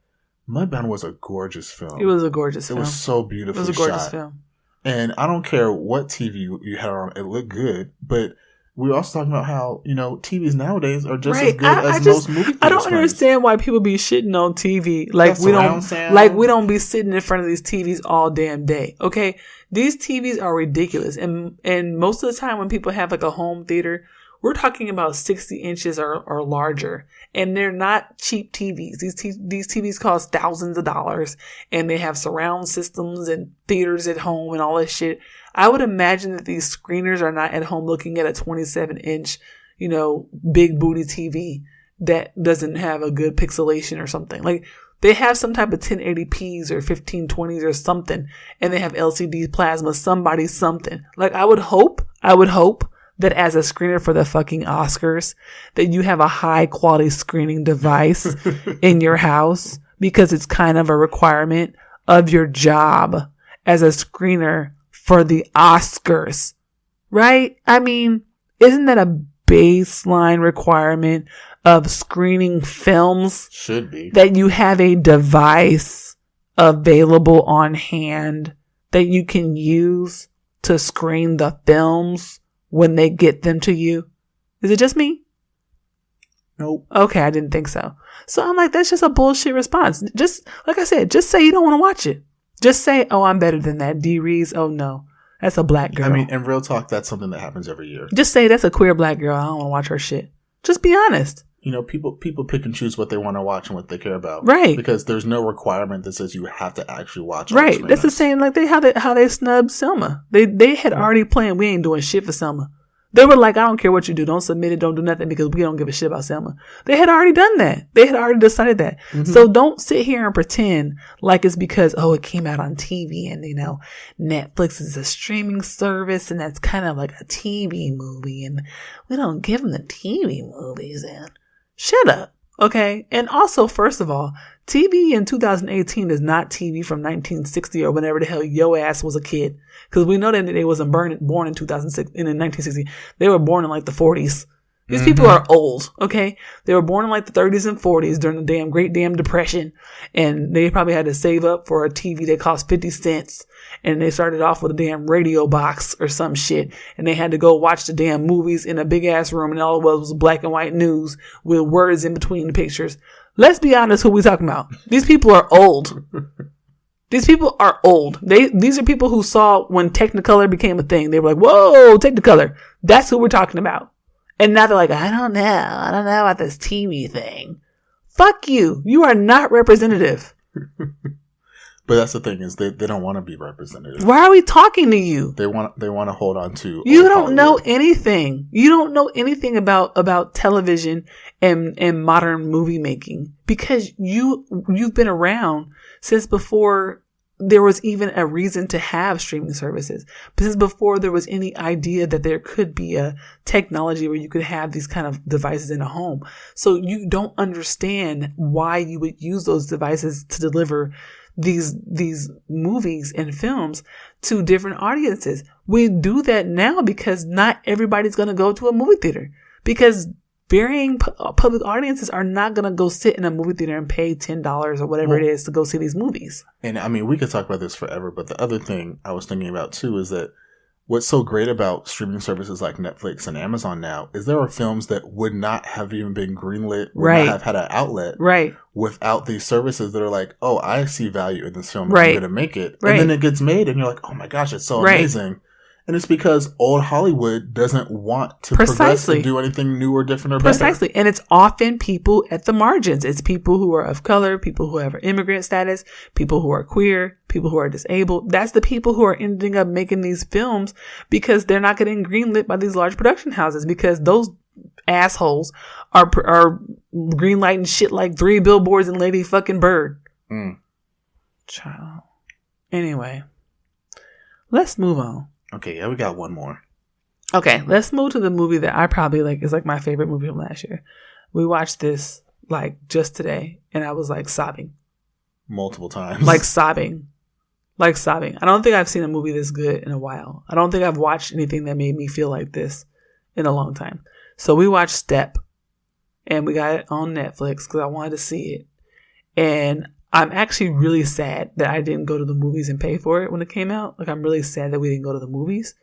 S2: Mudbound was a gorgeous film.
S1: It was a gorgeous film.
S2: It was so beautifully shot.
S1: It was a gorgeous film.
S2: And I don't care what TV you had on, it looked good, but we were also talking about how, TVs nowadays are just as good as most movie theaters.
S1: I don't understand why people be shitting on TV. Like we don't be sitting in front of these TVs all damn day. Okay? These TVs are ridiculous. And most of the time when people have like a home theater, we're talking about 60 inches or larger. And they're not cheap TVs. These TVs cost thousands of dollars. And they have surround systems and theaters at home and all this shit. I would imagine that these screeners are not at home looking at a 27-inch, big booty TV that doesn't have a good pixelation or something. Like, they have some type of 1080p's or 1520s or something, and they have LCD plasma, something. Like, I would hope that as a screener for the fucking Oscars, that you have a high quality screening device in your house, because it's kind of a requirement of your job as a screener for the Oscars, right? I mean, isn't that a baseline requirement of screening films?
S2: Should be.
S1: That you have a device available on hand that you can use to screen the films when they get them to you. Is it just me?
S2: Nope.
S1: Okay, I didn't think so. So I'm like, that's just a bullshit response. Just, like I said, just say you don't want to watch it. Just say, oh, I'm better than that. Dee Rees, oh no. That's a black girl.
S2: I mean, in real talk, that's something that happens every year.
S1: Just say that's a queer black girl. I don't want to watch her shit. Just be honest.
S2: People pick and choose what they want to watch and what they care about.
S1: Right.
S2: Because there's no requirement that says you have to actually watch.
S1: Right. That's the same like how they snubbed Selma. They had already planned, we ain't doing shit for Selma. They were like, I don't care what you do. Don't submit it. Don't do nothing because we don't give a shit about Selma. They had already done that. They had already decided that. Mm-hmm. So don't sit here and pretend like it's because, it came out on TV and, Netflix is a streaming service and that's kind of like a TV movie and we don't give them the TV movies and shut up. Okay. And also, first of all, TV in 2018 is not TV from 1960 or whenever the hell your ass was a kid. Because we know that they wasn't born in 1960. They were born in like the 40s. These people are old, okay? They were born in like the 30s and 40s during the Great Depression. And they probably had to save up for a TV that cost 50 cents. And they started off with a damn radio box or some shit. And they had to go watch the damn movies in a big ass room. And all it was black and white news with words in between the pictures. Let's be honest who we talking about. These people are old. These people are old. These are people who saw when Technicolor became a thing. They were like, whoa, Technicolor. That's who we're talking about. And now they're like, I don't know about this TV thing. Fuck you. You are not representative.
S2: But that's the thing is they don't want to be represented.
S1: Why are we talking to you?
S2: They want to hold on to.
S1: You don't know anything. You don't know anything about television and modern movie making because you've been around since before there was even a reason to have streaming services. Since before there was any idea that there could be a technology where you could have these kind of devices in a home. So you don't understand why you would use those devices to deliver these movies and films to different audiences. We do that now because not everybody's going to go to a movie theater because varying public audiences are not going to go sit in a movie theater and pay $10 or whatever it is to go see these movies.
S2: And I mean, we could talk about this forever, but the other thing I was thinking about too is that what's so great about streaming services like Netflix and Amazon now is there are films that would not have even been greenlit, would not have had an outlet without these services that are like, oh, I see value in this film. I'm going to make it. And then it gets made and you're like, oh my gosh, it's so amazing. And it's because old Hollywood doesn't want to progress and do anything new or different or better. Precisely.
S1: And it's often people at the margins. It's people who are of color, people who have immigrant status, people who are queer, people who are disabled. That's the people who are ending up making these films because they're not getting greenlit by these large production houses because those assholes are greenlighting shit like 3 Billboards and Lady fucking Bird. Child. Anyway, let's move on.
S2: Okay, yeah, we got one more.
S1: Okay, let's move to the movie that I probably is like my favorite movie from last year. We watched this like just today, and I was like sobbing.
S2: Multiple times.
S1: Like sobbing. I don't think I've seen a movie this good in a while. I don't think I've watched anything that made me feel like this in a long time. So we watched Step, and we got it on Netflix because I wanted to see it. And I'm actually really sad that I didn't go to the movies and pay for it when it came out. Like, I'm really sad that we didn't go to the movies.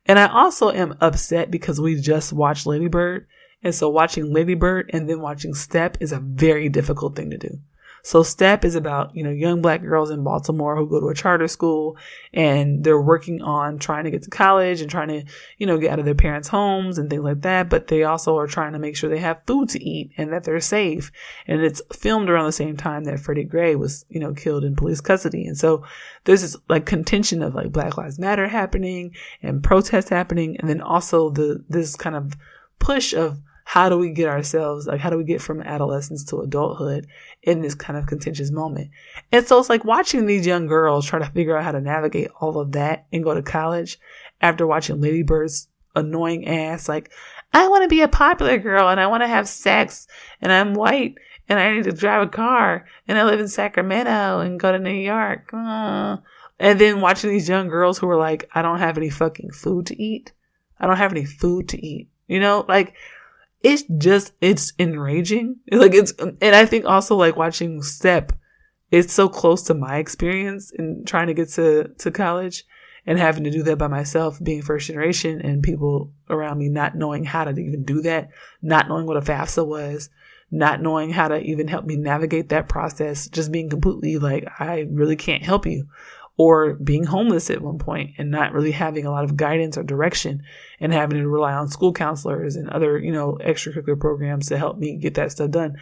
S1: And I also am upset because we just watched Lady Bird. And so watching Lady Bird and then watching Step is a very difficult thing to do. So Step is about, young black girls in Baltimore who go to a charter school and they're working on trying to get to college and trying to, get out of their parents' homes and things like that. But they also are trying to make sure they have food to eat and that they're safe. And it's filmed around the same time that Freddie Gray was, killed in police custody. And so there's this like contention of like Black Lives Matter happening and protests happening. And then also this kind of push of how do we get from adolescence to adulthood in this kind of contentious moment? And so it's like watching these young girls try to figure out how to navigate all of that and go to college after watching Lady Bird's annoying ass. Like, I want to be a popular girl and I want to have sex and I'm white and I need to drive a car and I live in Sacramento and go to New York. And then watching these young girls who are like, I don't have any fucking food to eat. It's enraging. And I think also like watching Step, it's so close to my experience in trying to get to college and having to do that by myself, being first generation and people around me not knowing how to even do that, not knowing what a FAFSA was, not knowing how to even help me navigate that process, just being completely like, I really can't help you. Or being homeless at one point and not really having a lot of guidance or direction and having to rely on school counselors and other, extracurricular programs to help me get that stuff done.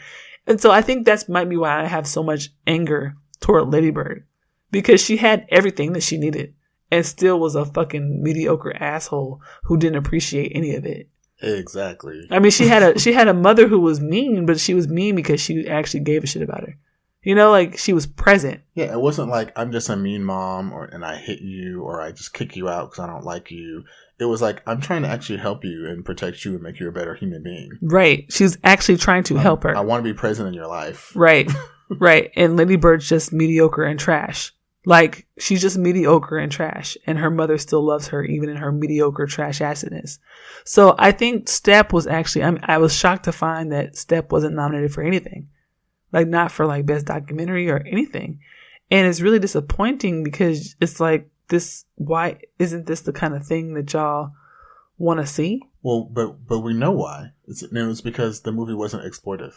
S1: And so I think that might be why I have so much anger toward Lady Bird, because she had everything that she needed and still was a fucking mediocre asshole who didn't appreciate any of it.
S2: Exactly.
S1: I mean, she had a mother who was mean, but she was mean because she actually gave a shit about her. Like she was present.
S2: Yeah, it wasn't like I'm just a mean mom and I hit you or I just kick you out because I don't like you. It was like I'm trying to actually help you and protect you and make you a better human being.
S1: Right. She's actually trying to help her.
S2: I want to be present in your life.
S1: Right. Right. And Lady Bird's just mediocre and trash. Like she's just mediocre and trash. And her mother still loves her even in her mediocre trash assedness. So I think Step was actually, I was shocked to find that Step wasn't nominated for anything. Like not for like best documentary or anything. And it's really disappointing because it's like why isn't this the kind of thing that y'all want to see?
S2: Well, but we know why. It was because the movie wasn't exploitive.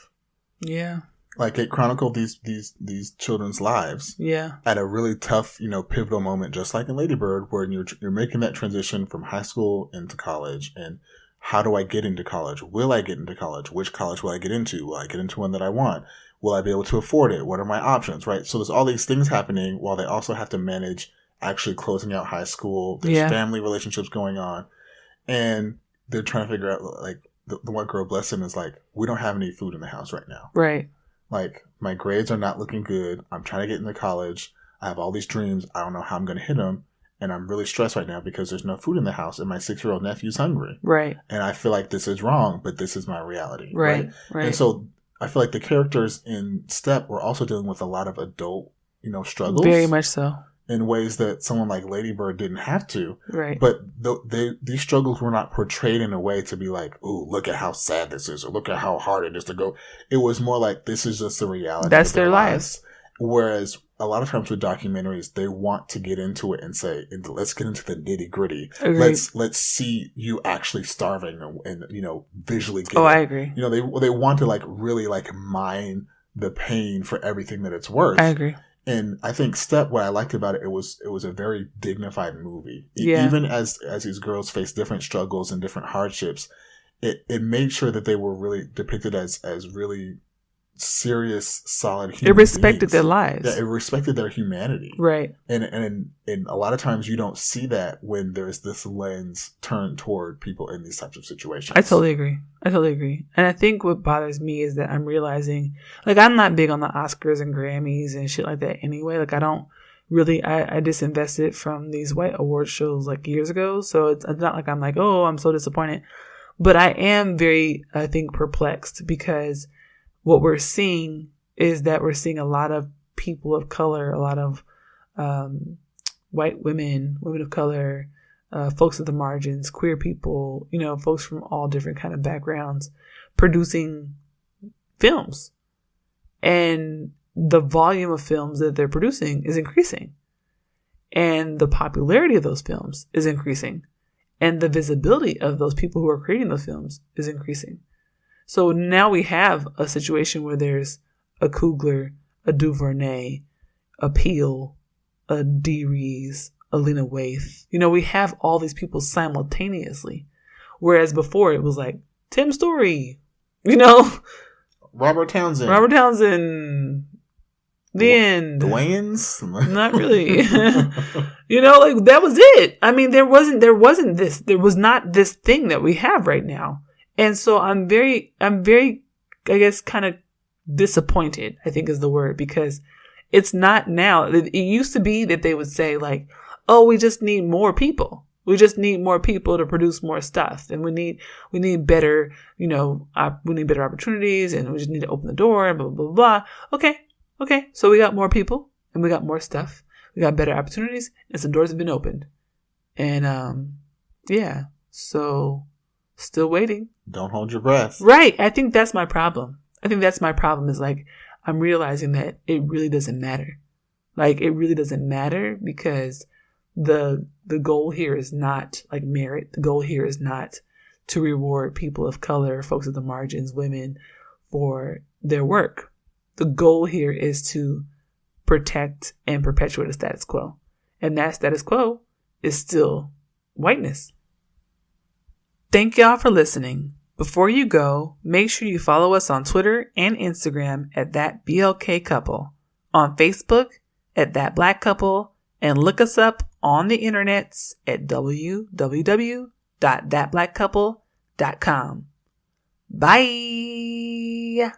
S1: Yeah.
S2: Like it chronicled these children's lives.
S1: Yeah.
S2: At a really tough, pivotal moment, just like in Lady Bird, where you're making that transition from high school into college and how do I get into college? Will I get into college? Which college will I get into? Will I get into one that I want? Will I be able to afford it? What are my options, right? So there's all these things happening while they also have to manage actually closing out high school. There's family relationships going on. And they're trying to figure out, like, the one girl, bless him, is like, we don't have any food in the house right now.
S1: Right.
S2: Like, my grades are not looking good. I'm trying to get into college. I have all these dreams. I don't know how I'm going to hit them. And I'm really stressed right now because there's no food in the house and my 6-year-old nephew's hungry.
S1: Right.
S2: And I feel like this is wrong, but this is my reality.
S1: Right.
S2: And so I feel like the characters in Step were also dealing with a lot of adult, struggles.
S1: Very much so.
S2: In ways that someone like Lady Bird didn't have to.
S1: Right.
S2: But these struggles were not portrayed in a way to be like, ooh, look at how sad this is, or look at how hard it is to go. It was more like, this is just the reality.
S1: That's their lives.
S2: Whereas a lot of times with documentaries, they want to get into it and say, let's get into the nitty gritty. Let's see you actually starving and visually get it.
S1: I agree.
S2: They want to really mine the pain for everything that it's worth.
S1: I agree.
S2: And I think Step, what I liked about it was a very dignified movie.
S1: Yeah.
S2: Even as these girls face different struggles and different hardships, it made sure that they were really depicted as really serious, solid human
S1: It respected
S2: beings.
S1: their lives.
S2: Yeah, it respected their humanity.
S1: Right.
S2: And a lot of times you don't see that when there's this lens turned toward people in these types of situations.
S1: I totally agree. And I think what bothers me is that I'm realizing, I'm not big on the Oscars and Grammys and shit like that anyway. I don't really, I disinvested from these white award shows years ago. So it's not like I'm oh, I'm so disappointed. But I am very, I think, perplexed because what we're seeing is that we're seeing a lot of people of color, a lot of white women of color, folks at the margins, queer people, folks from all different kind of backgrounds producing films. And the volume of films that they're producing is increasing. And the popularity of those films is increasing. And the visibility of those people who are creating those films is increasing. So now we have a situation where there's a Coogler, a DuVernay, a Peele, a Dee Rees, a Lena Waithe. We have all these people simultaneously. Whereas before it was Tim Story,
S2: Robert Townsend.
S1: The end.
S2: The Wayans?
S1: Not really. That was it. I mean, there was not this thing that we have right now. And so I'm very, I guess, kind of disappointed, I think is the word, because it's not now. It used to be that they would say oh, we just need more people. We just need more people to produce more stuff. And we need better, we need better opportunities, and we just need to open the door and blah, blah, blah. Okay. So we got more people and we got more stuff. We got better opportunities and some doors have been opened. And, so still waiting.
S2: Don't hold your breath.
S1: Right. I think that's my problem. Is I'm realizing that it really doesn't matter. It really doesn't matter because the goal here is not merit. The goal here is not to reward people of color, folks at the margins, women for their work. The goal here is to protect and perpetuate a status quo. And that status quo is still whiteness. Thank y'all for listening. Before you go, make sure you follow us on Twitter and Instagram at @ThatBLKCouple, on Facebook at @ThatBlackCouple, and look us up on the internets at www.thatblackcouple.com. Bye!